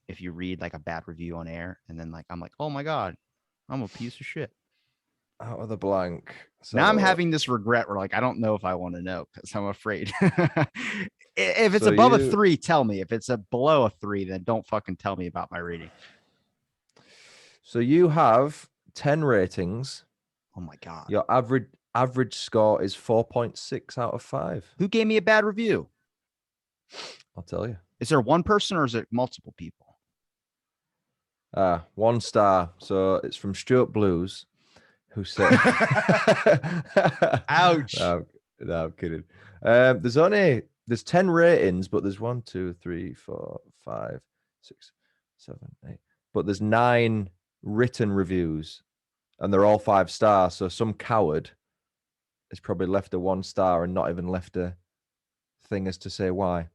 S1: if you read like a bad review on air, and then like I'm like, oh my god, I'm a piece of shit.
S2: Out of the blank.
S1: So now I'm having this regret where like I don't know if I want to know because I'm afraid. If it's above a 3, tell me. If it's below a 3, then don't fucking tell me about my rating.
S2: So you have 10 ratings.
S1: Oh my god.
S2: Your average score is 4.6 out of 5.
S1: Who gave me a bad review?
S2: I'll tell you.
S1: Is there one person or is it multiple people?
S2: 1 star. So it's from Stuart Blues, who said,
S1: ouch.
S2: No, I'm kidding. There's 10 ratings, but there's 1, 2, 3, 4, 5, 6, 7, 8. But there's 9 written reviews and they're all 5-star. So some coward has probably left a 1-star and not even left a thing as to say why.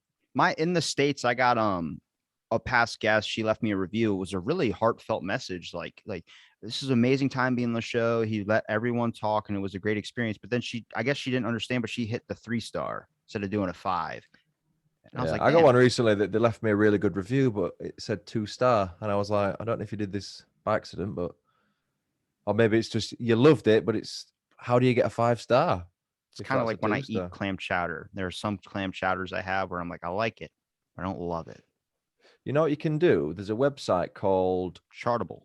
S1: In the States, I got a past guest. She left me a review. It was a really heartfelt message. Like this is an amazing time being on the show. He let everyone talk and it was a great experience. But then I guess she didn't understand, but she hit the 3-star instead of doing a 5. And I was like,
S2: I got
S1: damn.
S2: one recently that they left me a really good review, but it said 2-star. And I was like, I don't know if you did this by accident, but, or maybe it's just, you loved it, but it's, how do you get a 5-star?
S1: It's kind of like when I eat clam chowder. There are some clam chowders I have where I'm like, I like it. I don't love it.
S2: You know what you can do? There's a website called
S1: Chartable.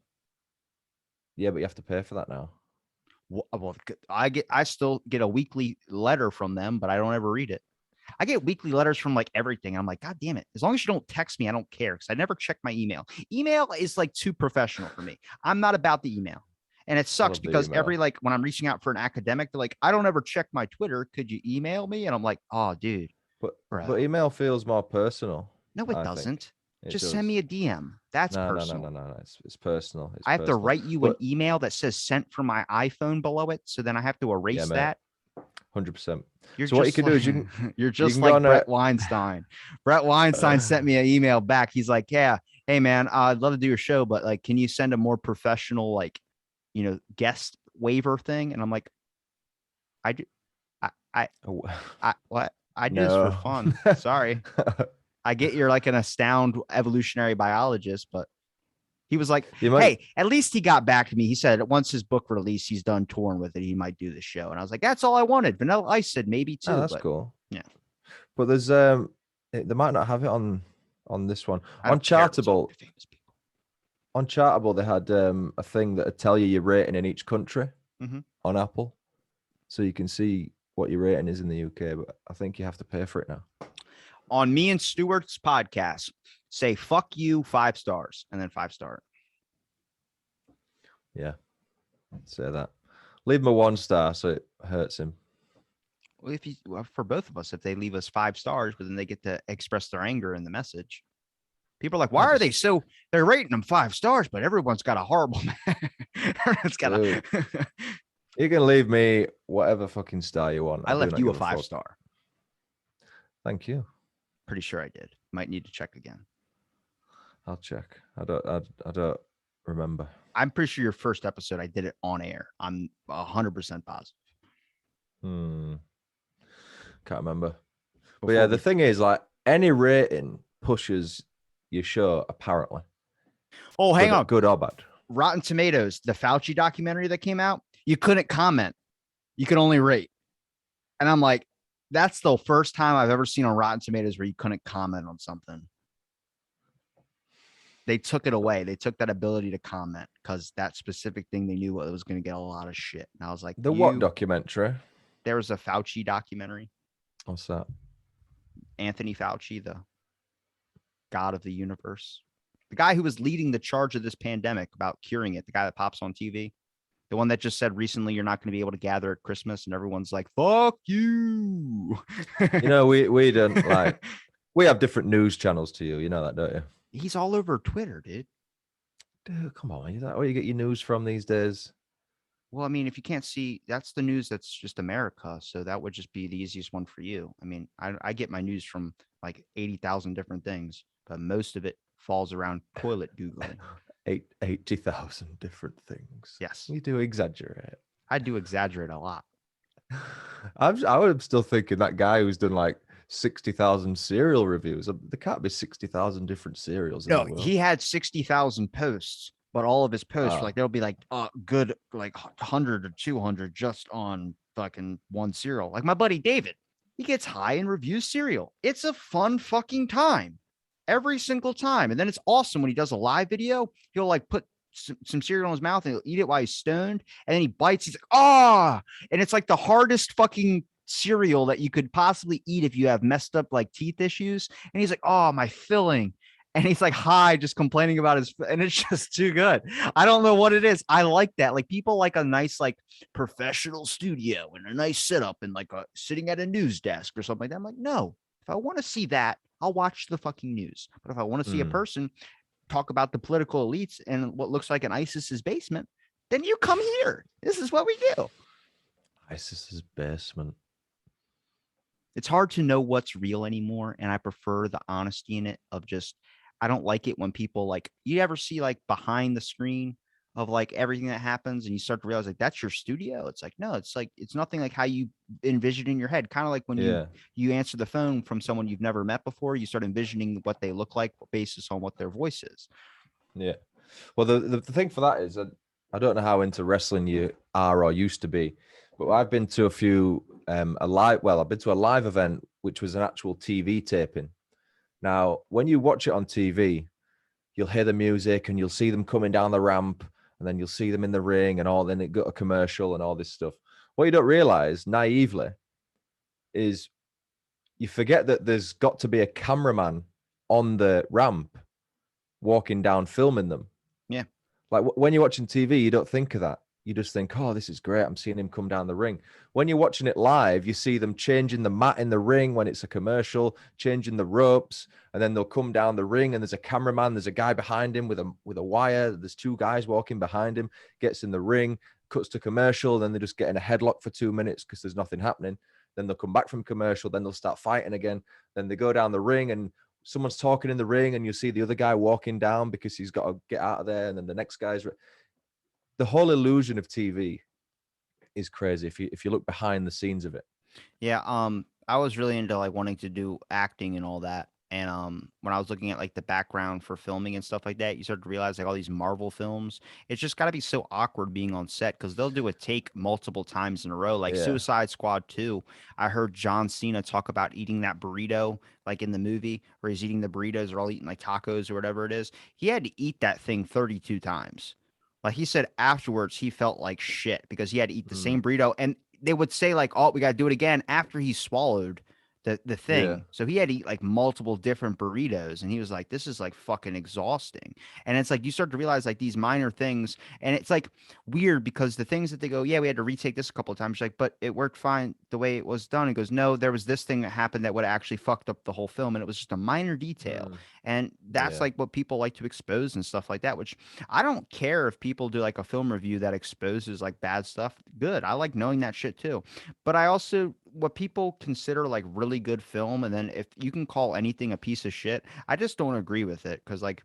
S2: Yeah, but you have to pay for that now.
S1: Well, I still get a weekly letter from them, but I don't ever read it. I get weekly letters from like everything. I'm like, God damn it. As long as you don't text me, I don't care because I never check my email. Email is like too professional for me. I'm not about the email. And it sucks because when I'm reaching out for an academic, they're like, I don't ever check my Twitter. Could you email me? And I'm like, oh, dude.
S2: But email feels more personal.
S1: No, it doesn't. Just send me a DM. That's personal.
S2: No. It's personal.
S1: I have to write you an email that says sent from my iPhone below it. So then I have to erase that.
S2: 100%. So what you can do is
S1: you're just like Brett Weinstein. Brett Weinstein sent me an email back. He's like, yeah, hey man, I'd love to do your show, but like, can you send a more professional, like, guest waiver thing? And I'm like, I do this for fun. Sorry. I get you're like an astound evolutionary biologist, but he was like, hey, at least he got back to me. He said once his book released, he's done touring with it. He might do the show. And I was like, that's all I wanted. Vanilla Ice said maybe too.
S2: Oh, that's cool.
S1: Yeah.
S2: But there's they might not have it on this one. On Chartable, they had a thing that would tell you your rating in each country on Apple. So you can see what your rating is in the UK, but I think you have to pay for it now.
S1: On me and Stuart's podcast, say fuck you 5 stars and then 5-star.
S2: Yeah, say that. Leave him a 1-star so it hurts him.
S1: Well, for both of us, if they leave us 5 stars, but then they get to express their anger in the message. People are like, why are they they're rating them 5 stars, but everyone's got a horrible. Everyone's got
S2: You can leave me whatever fucking star you want.
S1: I left you a 5-star.
S2: Thank you.
S1: Pretty sure I did. Might need to check again.
S2: I'll check. I don't remember.
S1: I'm pretty sure your first episode I did it on air. I'm 100% positive.
S2: Can't remember. But yeah, the thing is, like, any rating pushes your show, apparently.
S1: Oh, hang on.
S2: Good or bad.
S1: Rotten Tomatoes, the Fauci documentary that came out, you couldn't comment. You could only rate. And I'm like, that's the first time I've ever seen on Rotten Tomatoes where you couldn't comment on something. They took it away. They took that ability to comment because that specific thing they knew it was going to get a lot of shit. And I was like,
S2: what documentary?
S1: There was a Fauci documentary.
S2: What's that?
S1: Anthony Fauci, the god of the universe, the guy who was leading the charge of this pandemic about curing it, the guy that pops on TV. The one that just said recently you're not going to be able to gather at Christmas, and everyone's like, "Fuck you."
S2: We don't like. We have different news channels to you. You know that, don't you?
S1: He's all over Twitter, dude.
S2: Dude, come on. Is that where you get your news from these days?
S1: Well, I mean, if you can't see, that's the news. That's just America. So that would just be the easiest one for you. I mean, I get my news from like 80,000 different things, but most of it falls around toilet Googling.
S2: 80,000 different things.
S1: Yes.
S2: You do exaggerate.
S1: I do exaggerate a lot.
S2: I was still thinking that guy who's done like 60,000 cereal reviews. There can't be 60,000 different cereals.
S1: No, he had 60,000 posts, but all of his posts, like there'll be like good, like 100 or 200 just on fucking one cereal. Like my buddy David, he gets high and reviews cereal. It's a fun fucking time. Every single time. And then it's awesome when he does a live video, he'll like put some cereal in his mouth and he'll eat it while he's stoned. And then he bites. He's like, and it's like the hardest fucking cereal that you could possibly eat if you have messed up like teeth issues. And he's like, my filling. And he's like high, just complaining about and it's just too good. I don't know what it is. I like that. Like people like a nice, like professional studio and a nice setup and like sitting at a news desk or something like that. I'm like, no, if I want to see that, I'll watch the fucking news. But if I want to see a person talk about the political elites and what looks like an ISIS's basement, then you come here. This is what we do.
S2: ISIS's basement.
S1: It's hard to know what's real anymore, and I prefer the honesty in it of just I don't like it when people like you ever see like behind the screen of like everything that happens and you start to realize like that's your studio. It's like no, it's like it's nothing like how you envision in your head. Kind of like when
S2: Yeah,
S1: you answer the phone from someone you've never met before, you start envisioning what they look like basis on what their voice is.
S2: yeah. Well, the thing for that is, I don't know how into wrestling you are or used to be, but I've been to a few I've been to a live event which was an actual TV taping. Now, when you watch it on TV, you'll hear the music and you'll see them coming down the ramp, and then you'll see them in the ring and all. Then it got a commercial and all this stuff. What you don't realize, naively, is you forget that there's got to be a cameraman on the ramp walking down filming them.
S1: Yeah.
S2: Like when you're watching TV, you don't think of that. You just think, oh, this is great. I'm seeing him come down the ring. When you're watching it live, you see them changing the mat in the ring when it's a commercial, changing the ropes, and then they'll come down the ring and there's a cameraman, there's a guy behind him with a wire. There's two guys walking behind him, gets in the ring, cuts to commercial, then they're just getting a headlock for 2 minutes because there's nothing happening. Then they'll come back from commercial, then they'll start fighting again. Then they go down the ring and someone's talking in the ring and you see the other guy walking down because he's got to get out of there. And then the next guy's the whole illusion of TV is crazy if you look behind the scenes of it.
S1: Yeah, I was really into like wanting to do acting and all that. And when I was looking at like the background for filming and stuff like that, you start to realize like all these Marvel films, it's just got to be so awkward being on set because they'll do a take multiple times in a row. Like
S2: Yeah.
S1: Suicide Squad 2, I heard John Cena talk about eating that burrito like in the movie where he's eating the burritos or all eating like tacos or whatever it is. He had to eat that thing 32 times. Like he said afterwards, he felt like shit because he had to eat the
S2: Mm.
S1: same burrito. And they would say like, "Oh, we got to do it again" after he swallowed the
S2: Yeah.
S1: thing. So he had to eat like multiple different burritos, and he was like, "This is like fucking exhausting." And it's like you start to realize like these minor things, and it's like weird because the things that they go, "Yeah, we had to retake this a couple of times," like, but it worked fine the way it was done. He goes, "No, there was this thing that happened that would have actually fucked up the whole film, and it was just a minor detail."
S2: Mm.
S1: And that's
S2: Yeah.
S1: like what people like to expose and stuff like that, which I don't care if people do like a film review that exposes like bad stuff. Good. I like knowing that shit too. But I also what people consider like really good film, and then if you can call anything a piece of shit, I just don't agree with it because like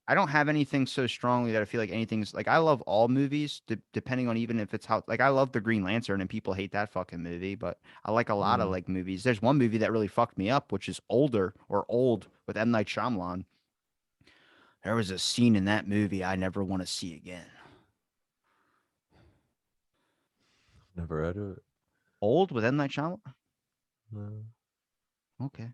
S1: I don't have anything so strongly that I feel like anything's like I love all movies, depending on even if it's how like I love the Green Lantern and people hate that fucking movie, but I like a lot of
S2: Mm.
S1: like movies. There's one movie that really fucked me up, which is older or old with M. Night Shyamalan. There was a scene in that movie I never want to see again.
S2: Never heard of it.
S1: Old with M. Night Shyamalan?
S2: No.
S1: Okay.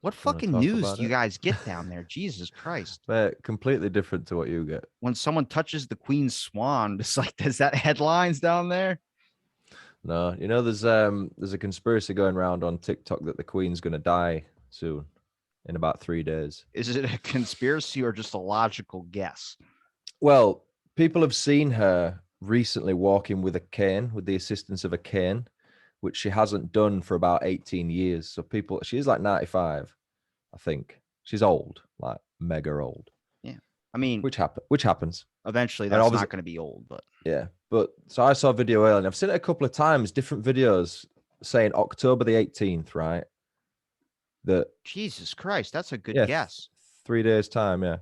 S1: What
S2: Want to
S1: fucking
S2: talk
S1: news
S2: about
S1: do you
S2: it?
S1: guys get down there? Jesus Christ.
S2: But completely different to what you get.
S1: When someone touches the Queen's Swan, it's like, is that headlines down there?
S2: No, there's a conspiracy going around on TikTok that the Queen's going to die soon, in about 3 days.
S1: Is it a conspiracy or just a logical guess?
S2: Well, people have seen her recently walking with a cane, with the assistance of a cane, which she hasn't done for about 18 years. So she's like 95, I think. She's old, like mega old,
S1: Yeah. I mean,
S2: which happens.
S1: eventually
S2: And
S1: that's
S2: obviously,
S1: not going to be old, but
S2: yeah. But so I saw a video earlier, and I've seen it a couple of times, different videos saying October the 18th, right? That
S1: Jesus Christ, that's a good
S2: yeah,
S1: guess.
S2: 3 days time, yeah.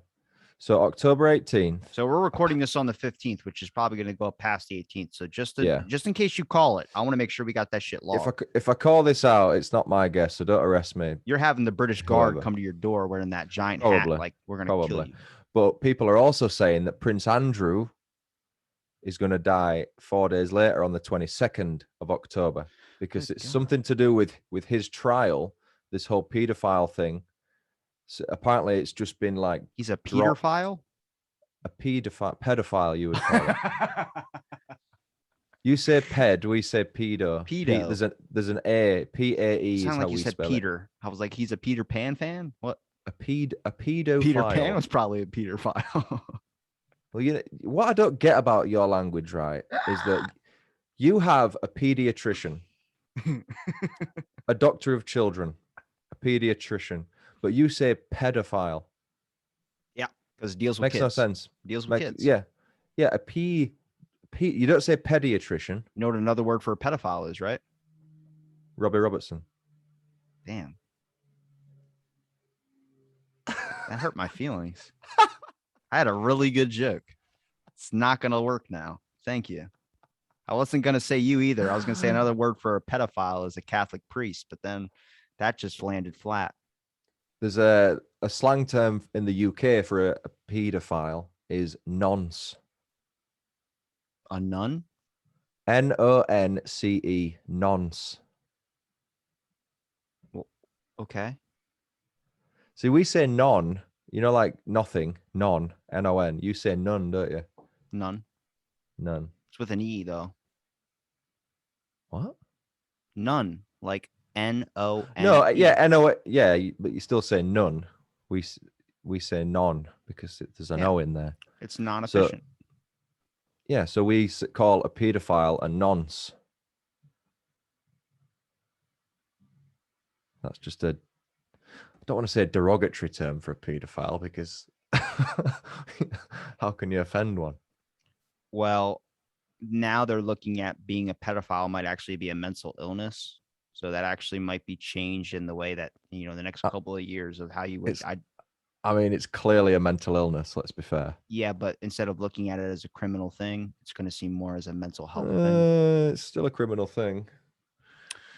S2: So October 18th.
S1: So we're recording this on the 15th, which is probably going to go past the 18th. So
S2: Yeah.
S1: just in case you call it, I want to make sure we got that shit logged.
S2: If I call this out, it's not my guess, so don't arrest me.
S1: You're having the British Guard
S2: Whoever.
S1: come to your door wearing that giant hat,
S2: Probably.
S1: like we're going to kill you.
S2: But people are also saying that Prince Andrew is going to die 4 days later on the 22nd of October because
S1: Good
S2: it's
S1: God.
S2: something to do with his trial, this whole pedophile thing. So apparently, it's just been like
S1: He's a pedophile?
S2: a pedophile, you would call it. You say ped, we say pedo.
S1: Pedo.
S2: There's an A, P-A-E is
S1: Sound
S2: how
S1: like you
S2: we
S1: said
S2: spell
S1: Peter. I was like, he's a Peter Pan fan? What?
S2: it. A pedophile.
S1: Peter Pan was probably a pedophile.
S2: Well, what I don't get about your language, right, is that you have a pediatrician, a doctor of children, a pediatrician, but you say pedophile.
S1: Yeah, because it deals with
S2: Makes
S1: kids.
S2: no sense.
S1: Deals with kids.
S2: Yeah. Yeah, a you don't say pediatrician.
S1: You know what another word for a pedophile is, right?
S2: Robbie Robertson.
S1: Damn. That hurt my feelings. I had a really good joke. It's not going to work now. Thank you. I wasn't going to say you either. I was going to say another word for a pedophile is a Catholic priest, but then that just landed flat.
S2: There's a slang term in the UK for a paedophile is nonce.
S1: A nun?
S2: Nonce, nonce.
S1: Well, okay.
S2: See, we say non, like nothing, non, N-O-N. You say none, don't you?
S1: None.
S2: None.
S1: It's with an E, though.
S2: What?
S1: None. Like N-O-N.
S2: No, yeah, N-O, yeah, but you still say none. We say non because there's an O in there.
S1: It's non-efficient.
S2: Yeah, so we call a paedophile a nonce. That's just I don't want to say a derogatory term for a paedophile because how can you offend one?
S1: Well, now they're looking at being a pedophile might actually be a mental illness. So that actually might be changed in the way that, the next couple of years of how you would.
S2: I mean, it's clearly a mental illness, let's be fair.
S1: Yeah, but instead of looking at it as a criminal thing, it's going to seem more as a mental health thing.
S2: It's still a criminal thing.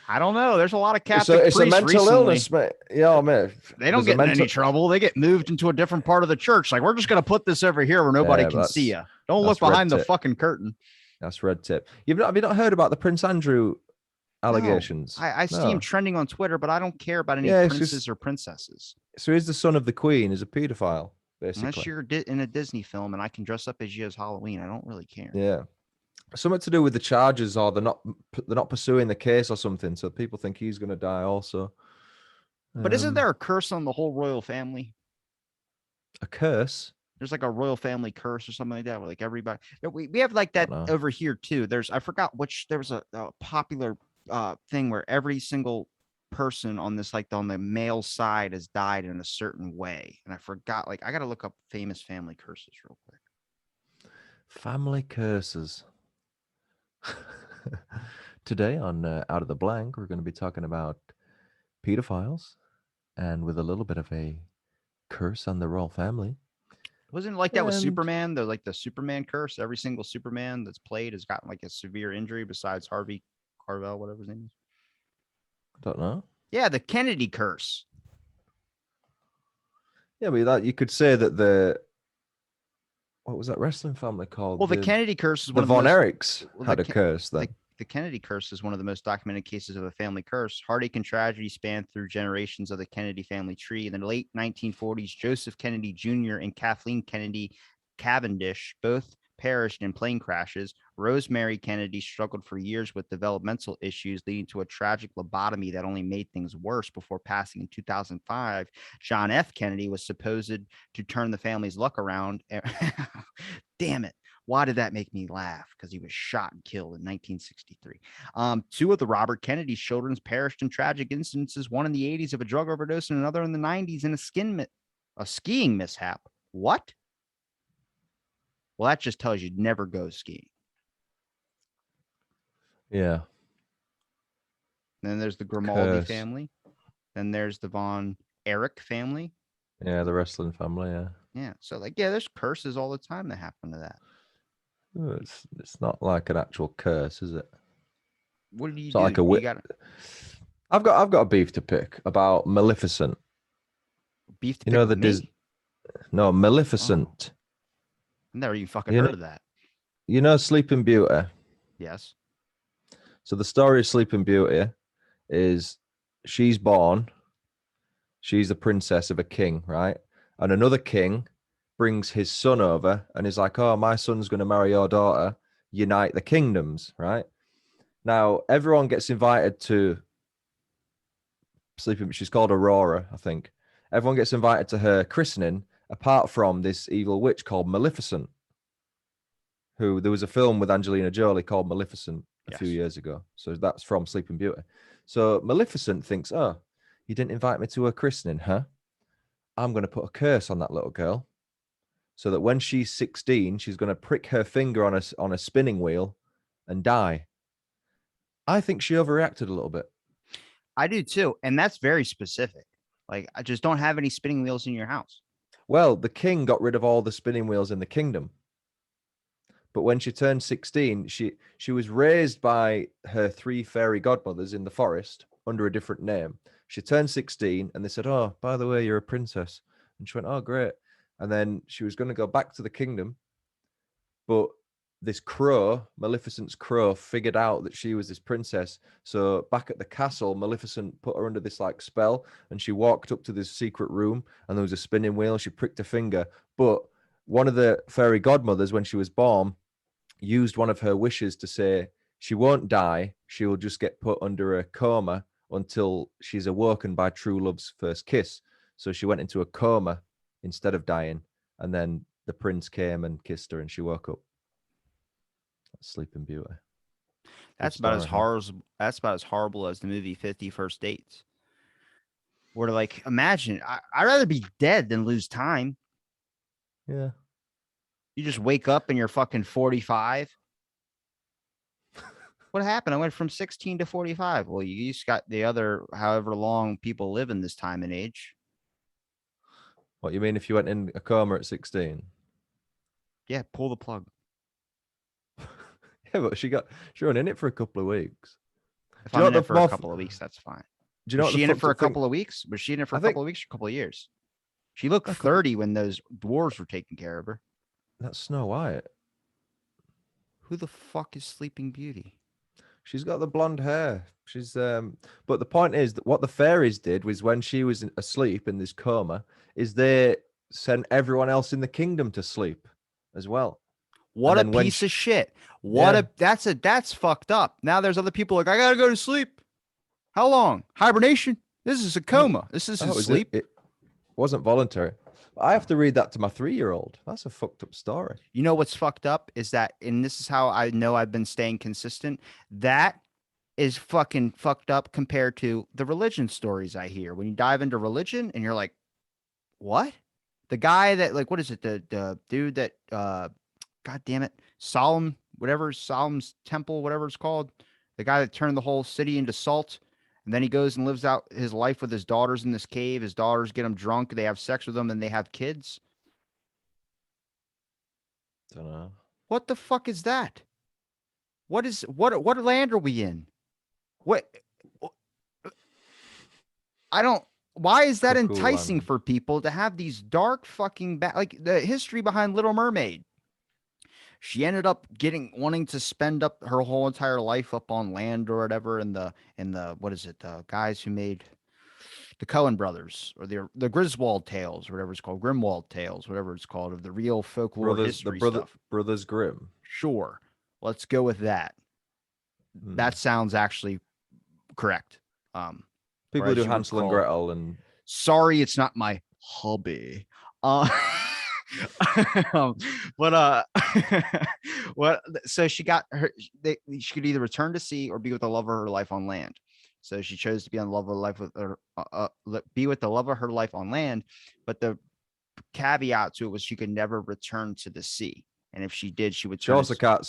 S1: I don't know. There's a lot of Catholic
S2: it's
S1: priests
S2: a mental
S1: recently.
S2: illness, mate. Yeah, man.
S1: They don't get in any trouble. They get moved into a different part of the church. Like, we're just going to put this over here where nobody can see you. Don't look behind the fucking curtain.
S2: That's red tip. Have you not heard about the Prince Andrew allegations?
S1: No. I see him trending on Twitter, but I don't care about any princes or princesses.
S2: So he's the son of the Queen, is a pedophile, basically.
S1: Unless you're in a Disney film and I can dress up as you as Halloween, I don't really care.
S2: Yeah. Something to do with the charges, or they're not pursuing the case or something, so people think he's going to die also.
S1: But isn't there a curse on the whole royal family?
S2: A curse?
S1: There's like a royal family curse or something like that. Where like everybody, we have like that over here too. I forgot there was a popular thing where every single person on this, like on the male side, has died in a certain way. And I forgot, like, I got to look up famous family curses real quick.
S2: Family curses. Today on Out of the Blank, we're going to be talking about pedophiles and with a little bit of a curse on the royal family.
S1: Wasn't it like that with Superman? They're like the Superman curse. Every single Superman that's played has gotten like a severe injury besides Harvey Carvel, whatever his name is.
S2: Don't know.
S1: Yeah, the Kennedy curse.
S2: Yeah, but you could say that what was that wrestling family called?
S1: Well, the Kennedy curse is
S2: one of the Von Erichs had a curse.
S1: The Kennedy curse is one of the most documented cases of a family curse. Heartache and tragedy spanned through generations of the Kennedy family tree. In the late 1940s, Joseph Kennedy Jr. and Kathleen Kennedy Cavendish both perished in plane crashes. Rosemary Kennedy struggled for years with developmental issues, leading to a tragic lobotomy that only made things worse before passing in 2005. John F. Kennedy was supposed to turn the family's luck around. Damn it. Why did that make me laugh? Because he was shot and killed in 1963. Two of the Robert Kennedy's children perished in tragic instances, one in the 80s of a drug overdose and another in the 90s in a skiing mishap. What? Well, that just tells you never go skiing.
S2: Yeah.
S1: Then there's the Grimaldi family. Then there's the Von Erich family.
S2: Yeah, the wrestling family, yeah.
S1: Yeah, so there's curses all the time that happen to that.
S2: It's not like an actual curse, is it?
S1: What do you
S2: it's
S1: do?
S2: Like I've got a beef to pick about Maleficent.
S1: Beef to pick with me?
S2: No, Maleficent.
S1: Oh. I've never even fucking heard of that.
S2: You know Sleeping Beauty?
S1: Yes.
S2: So the story of Sleeping Beauty is she's born. She's the princess of a king, right? And another king brings his son over and is like, oh, my son's going to marry your daughter. Unite the kingdoms, right? Now, everyone gets invited to Sleeping. She's called Aurora, I think. Everyone gets invited to her christening, apart from this evil witch called Maleficent, who there was a film with Angelina Jolie called Maleficent a few years ago. So that's from Sleeping Beauty. So Maleficent thinks, oh, you didn't invite me to her christening, huh? I'm going to put a curse on that little girl. so that when she's 16, she's going to prick her finger on a spinning wheel and die. I think she overreacted a little bit.
S1: I do too. And that's very specific. Like, I just don't have any spinning wheels in your house.
S2: Well, the king got rid of all the spinning wheels in the kingdom. But when she turned 16, she was raised by her 3 fairy godmothers in the forest under a different name. She turned 16 and they said, "Oh, by the way, you're a princess." And she went, "Oh, great." And then she was going to go back to the kingdom. But this crow, Maleficent's crow, figured out that she was this princess. So back at the castle, Maleficent put her under this like spell, and she walked up to this secret room, and there was a spinning wheel. She pricked her finger, but one of the fairy godmothers, when she was born, used one of her wishes to say she won't die. She will just get put under a coma until she's awoken by true love's first kiss. So she went into a coma instead of dying, and then the prince came and kissed her, and she woke up. Sleeping Beauty.
S1: That's about as horrible. That's about as horrible as the movie 50 First Dates. Where like, imagine, I'd rather be dead than lose time.
S2: Yeah.
S1: You just wake up and you're fucking 45. What happened? I went from 16 to 45. Well, you just got the other however long people live in this time and age.
S2: What you mean if you went in a coma at 16?
S1: Yeah, pull the plug.
S2: Yeah, but she were in it for a couple of weeks.
S1: If I'm in it for a couple of weeks, that's fine.
S2: Do you know
S1: was she in it for a couple of weeks? Was she in it for a couple of weeks or a couple of years? She looked 30 when those dwarves were taking care of her.
S2: That's Snow White.
S1: Who the fuck is Sleeping Beauty?
S2: She's got the blonde hair. She's but the point is that what the fairies did was when she was asleep in this coma, is they sent everyone else in the kingdom to sleep as well.
S1: What a piece of shit. That's fucked up. Now there's other people like, I gotta go to sleep. How long? Hibernation? This is a coma. This isn't sleep.
S2: It wasn't voluntary. I have to read that to my 3-year-old. That's a fucked up story.
S1: You know what's fucked up is that, and this is how I know I've been staying consistent, that is fucking fucked up compared to the religion stories I hear. When you dive into religion and you're like, what? The guy that, like, what is it? The dude that God damn it, Solomon's temple, whatever it's called. The guy that turned the whole city into salt. And then he goes and lives out his life with his daughters in this cave. His daughters get him drunk. They have sex with him and they have kids.
S2: Don't know.
S1: What the fuck is that? What land are we in? What? I don't. Why is that enticing for people to have these dark fucking like the history behind Little Mermaid? She ended up wanting to spend up her whole entire life up on land or whatever. And the what is it? The guys who made the Coen brothers or the Griswold tales, whatever it's called, Grimwald tales, whatever it's called, of the real folklore history stuff.
S2: Brothers Grimm.
S1: Sure. Let's go with that. That sounds actually correct.
S2: People do Hansel and Gretel and.
S1: Sorry, it's not my hobby. So she got her, she could either return to sea or be with the love of her life on land. So she chose to be on the love of her life with her, be with the love of her life on land. But the caveat to it was she could never return to the sea. And if she did, she would.
S2: She also can't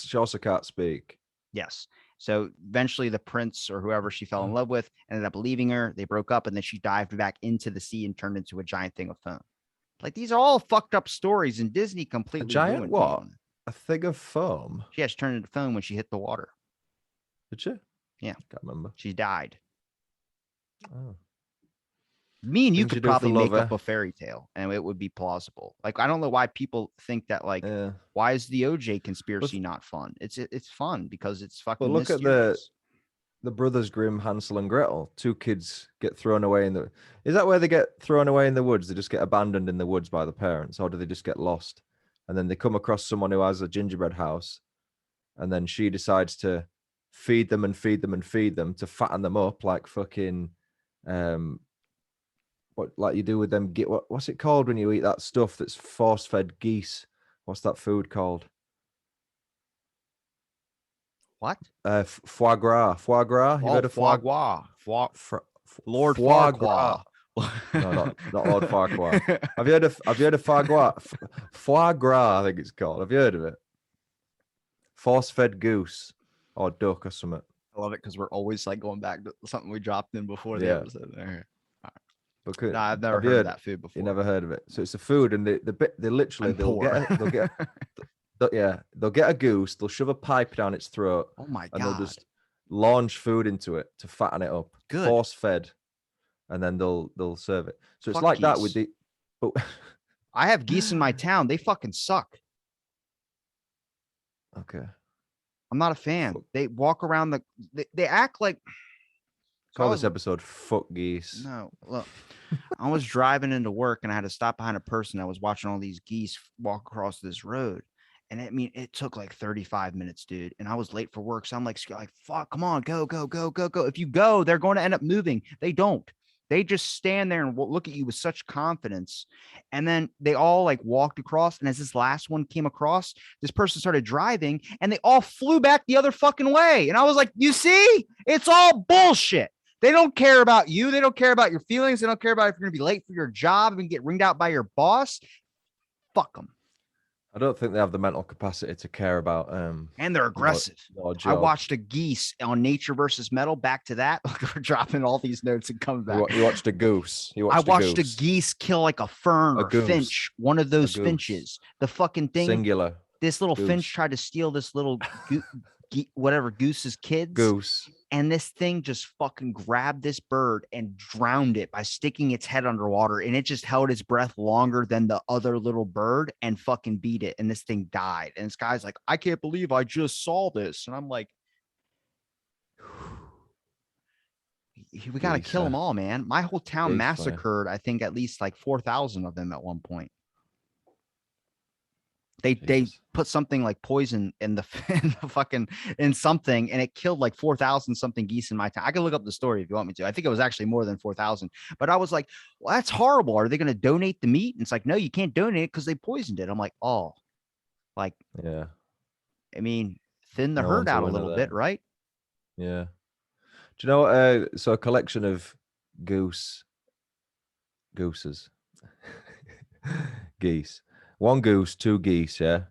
S2: speak.
S1: Yes. So eventually the prince or whoever she fell in love with ended up leaving her. They broke up and then she dived back into the sea and turned into a giant thing of foam. Like, these are all fucked up stories, and Disney completely.
S2: A giant what? Them. A thing of foam?
S1: She has turned into foam when she hit the water.
S2: Did she?
S1: Yeah.
S2: Can't remember.
S1: She died.
S2: Oh.
S1: Me and you could probably make up a fairy tale and it would be plausible. Like, I don't know why people think that, like, why is the OJ conspiracy not fun? It's fun because it's fucking.
S2: But look mysterious. At the Brothers Grimm, Hansel and Gretel. 2 kids get thrown away in the. Is that where they get thrown away in the woods? They just get abandoned in the woods by the parents, or do they just get lost? And then they come across someone who has a gingerbread house, and then she decides to feed them and feed them and feed them to fatten them up, like fucking, what like you do with them? What's it called when you eat that stuff that's force-fed geese? What's that food called?
S1: What?
S2: Foie gras. You heard of
S1: foie gras? Lord
S2: foie
S1: gras.
S2: No, not haute farquois. Have you heard of foie gras? Foie gras, I think it's called. Have you heard of it? Force-fed goose or duck or something.
S1: I love it because we're always like going back to something we dropped in before the
S2: Yeah.
S1: episode. There.
S2: Because
S1: No, I've never
S2: have you
S1: heard of that food before.
S2: You never heard of it. So it's a food, and they literally
S1: I'm
S2: they'll
S1: poor.
S2: they'll get a goose, they'll shove a pipe down its throat,
S1: Oh my
S2: and they'll
S1: God.
S2: just launch food into it to fatten it up.
S1: Good.
S2: Force fed, and then they'll serve it. So it's
S1: Fuck
S2: like that with
S1: geese.
S2: the. But
S1: I have geese in my town. They fucking suck.
S2: okay.
S1: I'm not a fan.
S2: Fuck.
S1: They walk around they act like.
S2: Call
S1: I
S2: this
S1: was-
S2: episode "Fuck Geese."
S1: No, look, I was driving into work and I had to stop behind a person. I was watching all these geese walk across this road. And I mean, it took like 35 minutes, dude. And I was late for work. So I'm like, fuck, come on, go, go, go, go, go. If you go, they're going to end up moving. They don't. They just stand there and look at you with such confidence. And then they all like walked across. And as this last one came across, this person started driving and they all flew back the other fucking way. And I was like, you see, it's all bullshit. They don't care about you. They don't care about your feelings. They don't care about if you're going to be late for your job and get ringed out by your boss. Fuck them.
S2: I don't think they have the mental capacity to care about.
S1: And they're aggressive.
S2: Your
S1: I
S2: job.
S1: watched a geese on Nature versus Metal. Back to that. We're dropping all these notes and coming back.
S2: You watched a goose.
S1: I watched a goose kill like a fern or
S2: goose.
S1: finch. One of those
S2: goose.
S1: finches. The fucking thing.
S2: Singular.
S1: This little
S2: Goose.
S1: finch tried to steal this little whatever goose's kids.
S2: Goose.
S1: And this thing just fucking grabbed this bird and drowned it by sticking its head underwater. And it just held its breath longer than the other little bird and fucking beat it. And this thing died. And this guy's like, I can't believe I just saw this. And I'm like, we got to kill them all, man. My whole town massacred, I think, at least like 4,000 of them at one point. They put something like poison in the in something, and it killed like 4,000 something geese in my town. I can look up the story if you want me to. I think it was actually more than 4,000. But I was like, well, that's horrible. Are they going to donate the meat? And it's like, no, you can't donate it because they poisoned it. I'm like, oh, like,
S2: yeah.
S1: I mean, thin the herd out a little bit, right?
S2: Yeah. Do you know? So a collection of gooses, geese. One goose, two geese, yeah.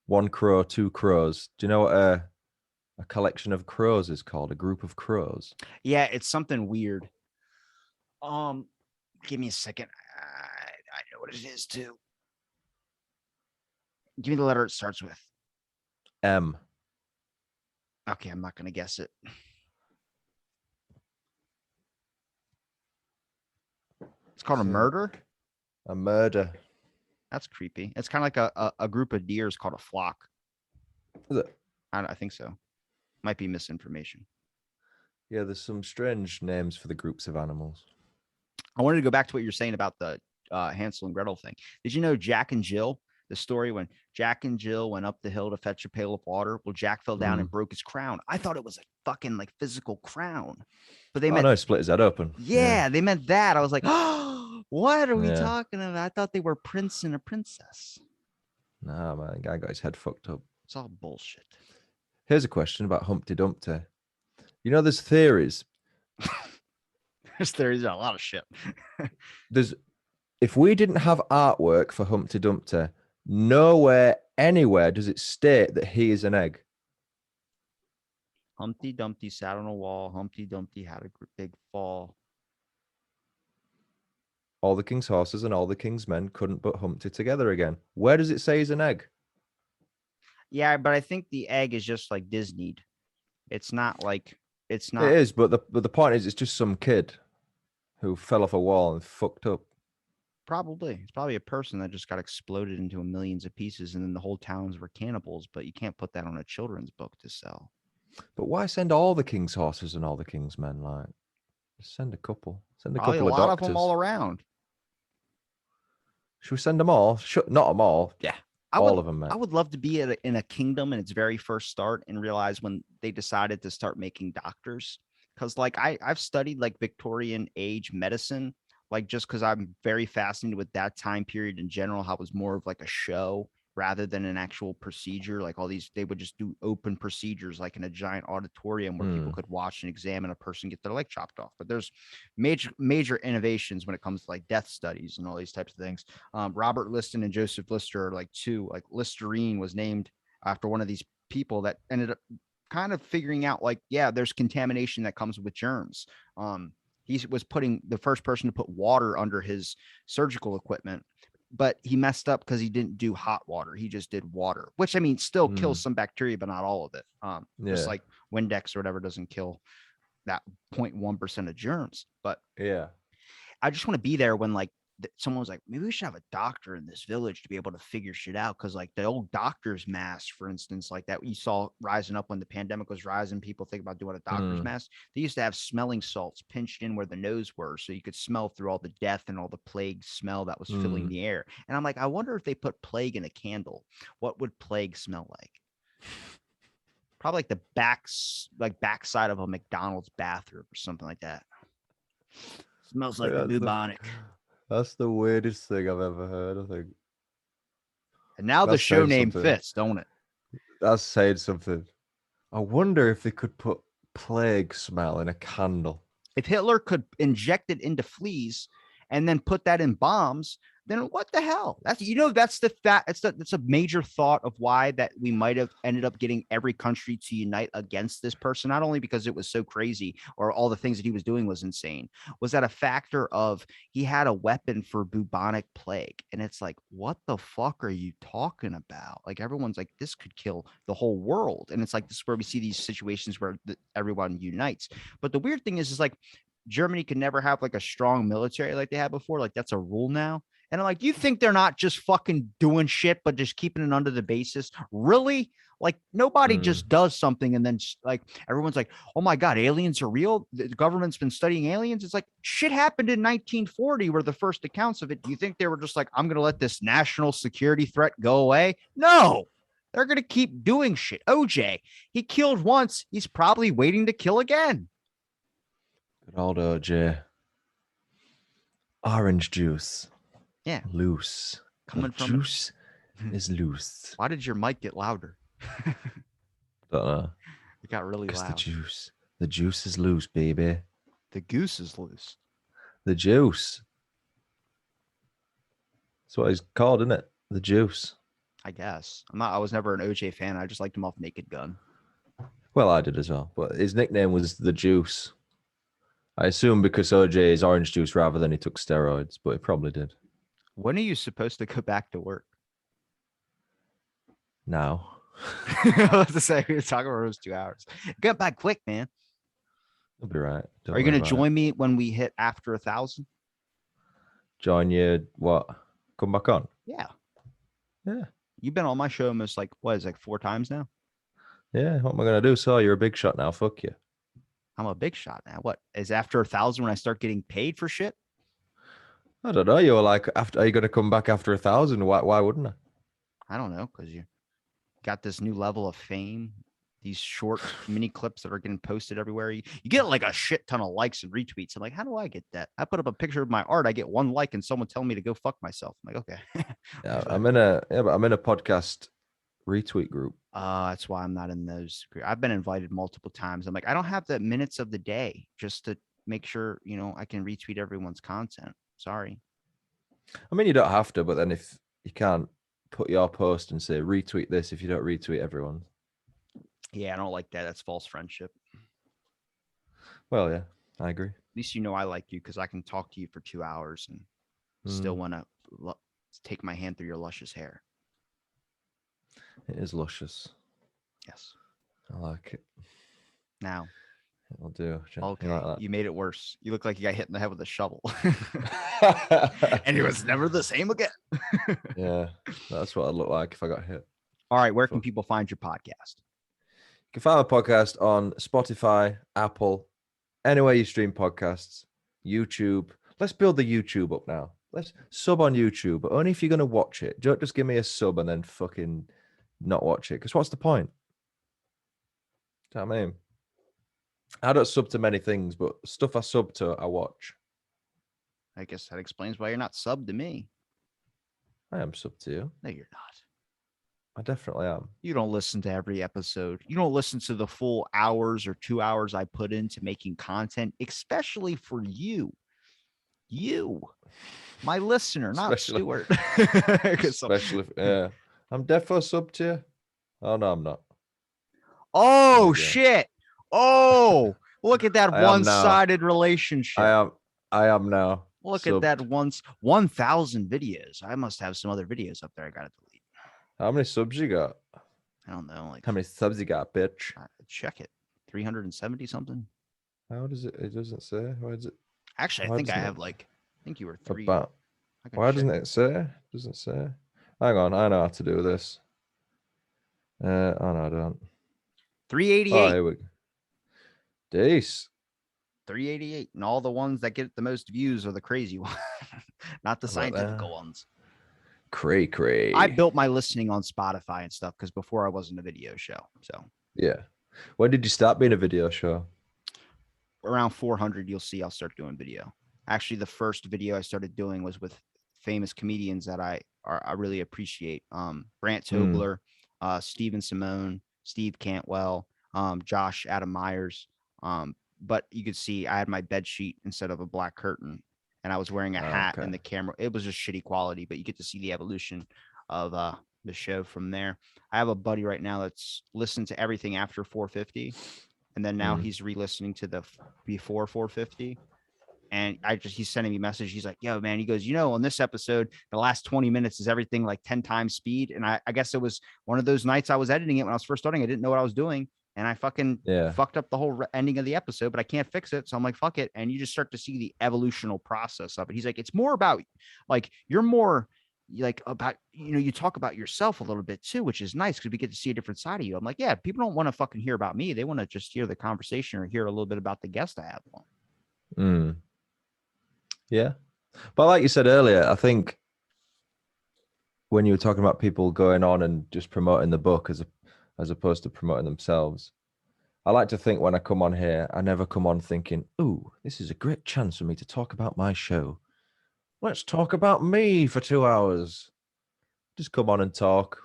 S2: One crow, two crows. Do you know what a collection of crows is called? A group of crows.
S1: Yeah, it's something weird. Give me a second. I know what it is too. Give me the letter it starts with.
S2: M.
S1: Okay, I'm not gonna guess it. It's called a murder.
S2: A murder.
S1: That's creepy. It's kind of like a group of deers called a flock.
S2: Is it?
S1: I think so. Might be misinformation.
S2: Yeah, there's some strange names for the groups of animals.
S1: I wanted to go back to what you're saying about the Hansel and Gretel thing. Did you know Jack and Jill, the story when Jack and Jill went up the hill to fetch a pail of water? Well, Jack fell down and broke his crown. I thought it was a fucking like physical crown. But they meant,
S2: no, split his head open.
S1: Yeah, they meant that. I was like, oh, what are we talking about? I thought they were prince and a princess.
S2: Nah, man, the guy got his head fucked up.
S1: It's all bullshit.
S2: Here's a question about Humpty Dumpty. You know, there's theories.
S1: There's theories on a lot of shit.
S2: If we didn't have artwork for Humpty Dumpty, nowhere, anywhere does it state that he is an egg.
S1: Humpty Dumpty sat on a wall. Humpty Dumpty had a big fall.
S2: All the king's horses and all the king's men couldn't put Humpty together again. Where does it say he's an egg?
S1: Yeah, but I think the egg is just like Disneyed. It's not like it's not.
S2: It is, but the point is, it's just some kid who fell off a wall and fucked up.
S1: Probably. It's probably a person that just got exploded into millions of pieces, and then the whole towns were cannibals. But you can't put that on a children's book to sell.
S2: But why send all the king's horses and all the king's men? Like, just send a couple. Send a
S1: Probably
S2: couple
S1: a
S2: of
S1: lot
S2: doctors.
S1: of them all around.
S2: Should we send them all? Not them all. Yeah, all of them, man.
S1: I would love to be in a kingdom in its very first start and realize when they decided to start making doctors. Because like I've studied like Victorian age medicine, like just because I'm very fascinated with that time period in general, how it was more of like a show rather than an actual procedure. Like all these, they would just do open procedures, like in a giant auditorium where people could watch and examine a person get their leg chopped off. But there's major innovations when it comes to like death studies and all these types of things. Robert Liston and Joseph Lister are like two. Like Listerine was named after one of these people that ended up kind of figuring out like, yeah, there's contamination that comes with germs. He was putting the first person to put water under his surgical equipment, but he messed up because he didn't do hot water. He just did water, which I mean, still kills some bacteria, but not all of it. Just like Windex or whatever doesn't kill that 0.1% of germs. But
S2: yeah,
S1: I just want to be there when like someone was like, maybe we should have a doctor in this village to be able to figure shit out. Cause like the old doctor's mask, for instance, like that we saw rising up when the pandemic was rising, people think about doing a doctor's mask. They used to have smelling salts pinched in where the nose were. So you could smell through all the death and all the plague smell that was filling the air. And I'm like, I wonder if they put plague in a candle, what would plague smell like? Probably like the backside of a McDonald's bathroom or something like that. Smells like the bubonic.
S2: That's the weirdest thing I've ever heard, I think.
S1: And now the show name fits, don't it?
S2: That's saying something. I wonder if they could put plague smell in a candle.
S1: If Hitler could inject it into fleas and then put that in bombs, then what the hell? That's that's a major thought of why that we might have ended up getting every country to unite against this person, not only because it was so crazy or all the things that he was doing was insane, was that a factor of he had a weapon for bubonic plague. And it's like, what the fuck are you talking about? Like everyone's like, this could kill the whole world. And it's like, this is where we see these situations where everyone unites. But the weird thing is like Germany could never have like a strong military like they had before. Like that's a rule now. And I'm like, you think they're not just fucking doing shit, but just keeping it under the basis? Really? Like nobody just does something and then like everyone's like, oh my God, aliens are real. The government's been studying aliens. It's like shit happened in 1940 were the first accounts of it. Do you think they were just like, I'm going to let this national security threat go away? No, they're going to keep doing shit. OJ, he killed once. He's probably waiting to kill again.
S2: Good old OJ. Orange juice.
S1: Yeah.
S2: Loose.
S1: Coming
S2: the
S1: from
S2: juice is loose.
S1: Why did your mic get louder?
S2: Don't know.
S1: It got really loud.
S2: The juice is loose, baby.
S1: The goose is loose.
S2: The juice. That's what he's called, isn't it? The juice.
S1: I guess. I was never an OJ fan. I just liked him off Naked Gun.
S2: Well, I did as well. But his nickname was the juice. I assume because OJ is orange juice rather than he took steroids, but he probably did.
S1: When are you supposed to go back to work?
S2: Now.
S1: I was to say we were talking about those 2 hours. Get back quick, man.
S2: You'll be right.
S1: Are you going to join me when we hit after 1,000?
S2: Join you? What? Come back on?
S1: Yeah.
S2: Yeah.
S1: You've been on my show almost like 4 times now?
S2: Yeah. What am I going to do? So you're a big shot now. Fuck you.
S1: I'm a big shot now. What is after 1,000 when I start getting paid for shit?
S2: I don't know. You were like, are you going to come back after 1,000? Why wouldn't I?
S1: I don't know. Because you got this new level of fame, these short mini clips that are getting posted everywhere. You get like a shit ton of likes and retweets. I'm like, how do I get that? I put up a picture of my art. I get 1 like and someone telling me to go fuck myself. I'm like, okay.
S2: Yeah, I'm in a podcast retweet group.
S1: That's why I'm not in those. I've been invited multiple times. I'm like, I don't have the minutes of the day just to make sure, I can retweet everyone's content. Sorry.
S2: I mean, you don't have to, but then if you can't put your post and say retweet this if you don't retweet everyone.
S1: Yeah, I don't like that. That's false friendship.
S2: Well, yeah, I agree. At
S1: least I like you because I can talk to you for 2 hours and still want to take my hand through your luscious hair.
S2: It is luscious.
S1: Yes.
S2: I like it.
S1: Now.
S2: I'll do.
S1: Okay. Like you made it worse. You look like you got hit in the head with a shovel. And it was never the same again.
S2: Yeah. That's what I'd look like if I got hit.
S1: All right. Where can people find your podcast?
S2: You can find my podcast on Spotify, Apple, anywhere you stream podcasts, YouTube. Let's build the YouTube up now. Let's sub on YouTube, but only if you're going to watch it. Don't just give me a sub and then fucking not watch it. Because what's the point? Do you know what I mean? I don't sub to many things, but stuff I sub to, I watch.
S1: I guess that explains why you're not subbed to me.
S2: I am sub to you.
S1: No, you're not.
S2: I definitely am.
S1: You don't listen to every episode. You don't listen to the full hours or 2 hours I put into making content, especially for you. You, my listener, not
S2: Especially,
S1: Stuart.
S2: especially, yeah. I'm defo sub to you. Oh no, I'm not. There
S1: Oh
S2: we go.
S1: shit. Oh, look at that
S2: I am now.
S1: one-sided relationship.
S2: I am now.
S1: Look at that
S2: Subbed.
S1: once 1,000 videos. I must have some other videos up there I gotta delete.
S2: How many subs you got?
S1: I don't know, like
S2: How many subs you got, bitch?
S1: check it. 370 something.
S2: How does it? It doesn't say. Why is it?
S1: Actually, I
S2: Why
S1: think I
S2: doesn't it?
S1: have like I think you were three.
S2: About.
S1: I can
S2: Why
S1: check.
S2: doesn't it say? Doesn't say. Hang on, I know how to do this. Oh no, I don't. Oh,
S1: 388.
S2: here we go. Dace.
S1: 388. And all the ones that get the most views are the crazy ones, not the
S2: How about
S1: scientific
S2: that?
S1: ones.
S2: Cray.
S1: I built my listening on Spotify and stuff because before I wasn't a video show. So
S2: Yeah. When did you start being a video show?
S1: around 400, you'll see I'll start doing video. Actually, the first video I started doing was with famous comedians that I really appreciate. Brant
S2: Hmm.
S1: Tobler, Steven Simone, Steve Cantwell, Josh Adam Myers. But you could see I had my bed sheet instead of a black curtain, and I was wearing a hat,
S2: Okay.
S1: and the camera. It was just shitty quality, but you get to see the evolution of the show from there. I have a buddy right now that's listened to everything after 450, and then now he's re-listening to the before 450. And he's sending me a message. He's like, yo, man, he goes, on this episode, the last 20 minutes is everything like 10 times speed. And I guess it was one of those nights I was editing it when I was first starting. I didn't know what I was doing. And I fucking fucked up the whole ending of the episode, but I can't fix it. So I'm like, fuck it. And you just start to see the evolutional process of it. He's like, it's more about like, you're more like about, you talk about yourself a little bit too, which is nice because we get to see a different side of you. I'm like, yeah, people don't want to fucking hear about me. They want to just hear the conversation or hear a little bit about the guest I have on.
S2: Yeah. But like you said earlier, I think when you were talking about people going on and just promoting the book as opposed to promoting themselves, I like to think when I come on here, I never come on thinking, ooh, this is a great chance for me to talk about my show. Let's talk about me for 2 hours. Just come on and talk.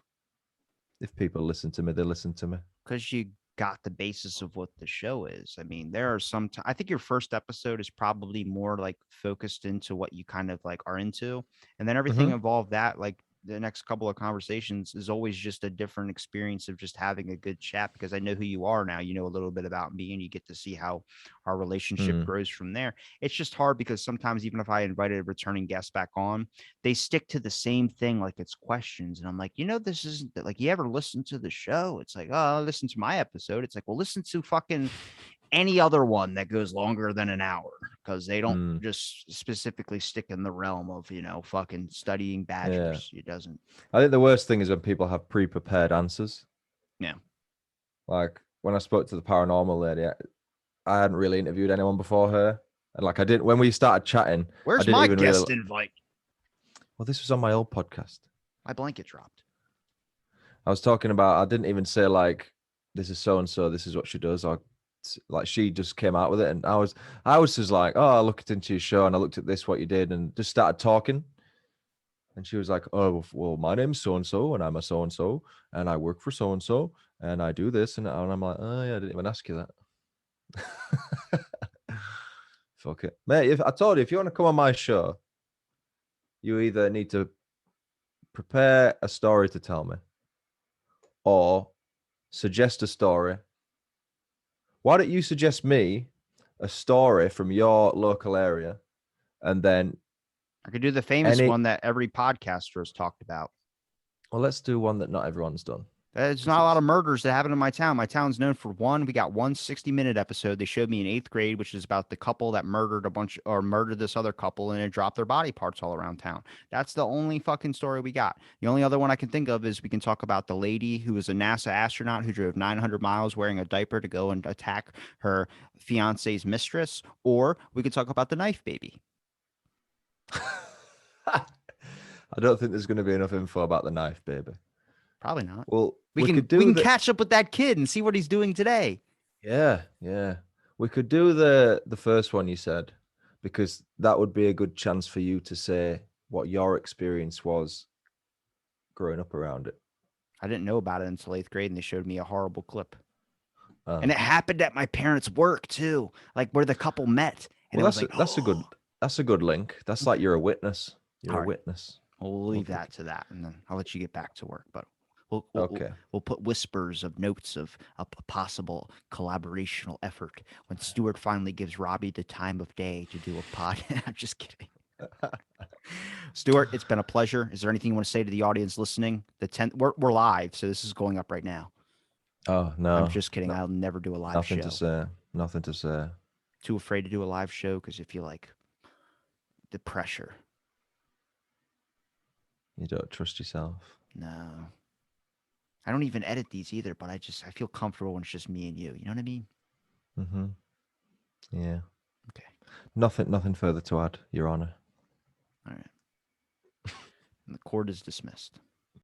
S2: If people listen to me, they listen to me.
S1: Because you got the basis of what the show is. I mean, there are some, I think your first episode is probably more like focused into what you kind of like are into. And then everything involved that, like the next couple of conversations is always just a different experience of just having a good chat because I know who you are now. You know a little bit about me and you get to see how our relationship grows from there. It's just hard because sometimes even if I invited a returning guest back on, they stick to the same thing like it's questions. And I'm like, this isn't like you ever listen to the show? It's like, oh, listen to my episode. It's like, well, listen to fucking any other one that goes longer than an hour because they don't just specifically stick in the realm of, fucking studying badgers.
S2: Yeah.
S1: It doesn't.
S2: I think the worst thing is when people have pre-prepared answers.
S1: Yeah.
S2: Like when I spoke to the paranormal lady, I hadn't really interviewed anyone before her. And like I didn't, when we started chatting,
S1: Where's
S2: I didn't
S1: my
S2: even
S1: guest
S2: really.
S1: invite?
S2: Well, this was on my old podcast.
S1: My blanket dropped.
S2: I was talking about, I didn't even say like, this is so-and-so, this is what she does. Or like she just came out with it. And I was just like, oh, I looked into your show and I looked at this, what you did, and just started talking. And she was like, oh, well, my name's so-and-so and I'm a so-and-so and I work for so-and-so and I do this. And I'm like, oh yeah, I didn't even ask you that. Fuck it. Mate, if I told you, if you want to come on my show, you either need to prepare a story to tell me or suggest a story. Why don't you suggest me a story from your local area and then
S1: I could do the famous one that every podcaster has talked about.
S2: Well, let's do one that not everyone's done.
S1: There's not a lot of murders that happen in my town. My town's known for one. We got one 60-minute episode they showed me in 8th grade, which is about the couple that murdered this other couple and it dropped their body parts all around town. That's the only fucking story we got. The only other one I can think of is we can talk about the lady who was a NASA astronaut who drove 900 miles wearing a diaper to go and attack her fiance's mistress, or we could talk about the knife baby.
S2: I don't think there's going to be enough info about the knife baby.
S1: Probably not.
S2: Well,
S1: we can catch up with that kid and see what he's doing today.
S2: Yeah. We could do the first one you said, because that would be a good chance for you to say what your experience was growing up around it.
S1: I didn't know about it until 8th grade, and they showed me a horrible clip.
S2: Oh.
S1: And it happened at my parents' work too, like where the couple met. And
S2: Well,
S1: it was like,
S2: that's a good link. That's like you're a witness. You're
S1: All
S2: a
S1: right.
S2: witness.
S1: We'll leave that to that, and then I'll let you get back to work. But
S2: Okay.
S1: we'll put whispers of notes of a possible collaborational effort when Stuart finally gives Robbie the time of day to do a pod. I'm just kidding. Stuart, it's been a pleasure. Is there anything you want to say to the audience listening? The 10th, we're live, so this is going up right now.
S2: Oh no.
S1: I'm just kidding. I'll never do a live
S2: Nothing
S1: show.
S2: to say. Nothing to say.
S1: Too afraid to do a live show because you feel like the pressure.
S2: You don't trust yourself.
S1: No. I don't even edit these either, but I feel comfortable when it's just me and you. You know what I mean?
S2: Mm-hmm. Yeah.
S1: Okay.
S2: Nothing further to add, Your Honor.
S1: All right. And the court is dismissed.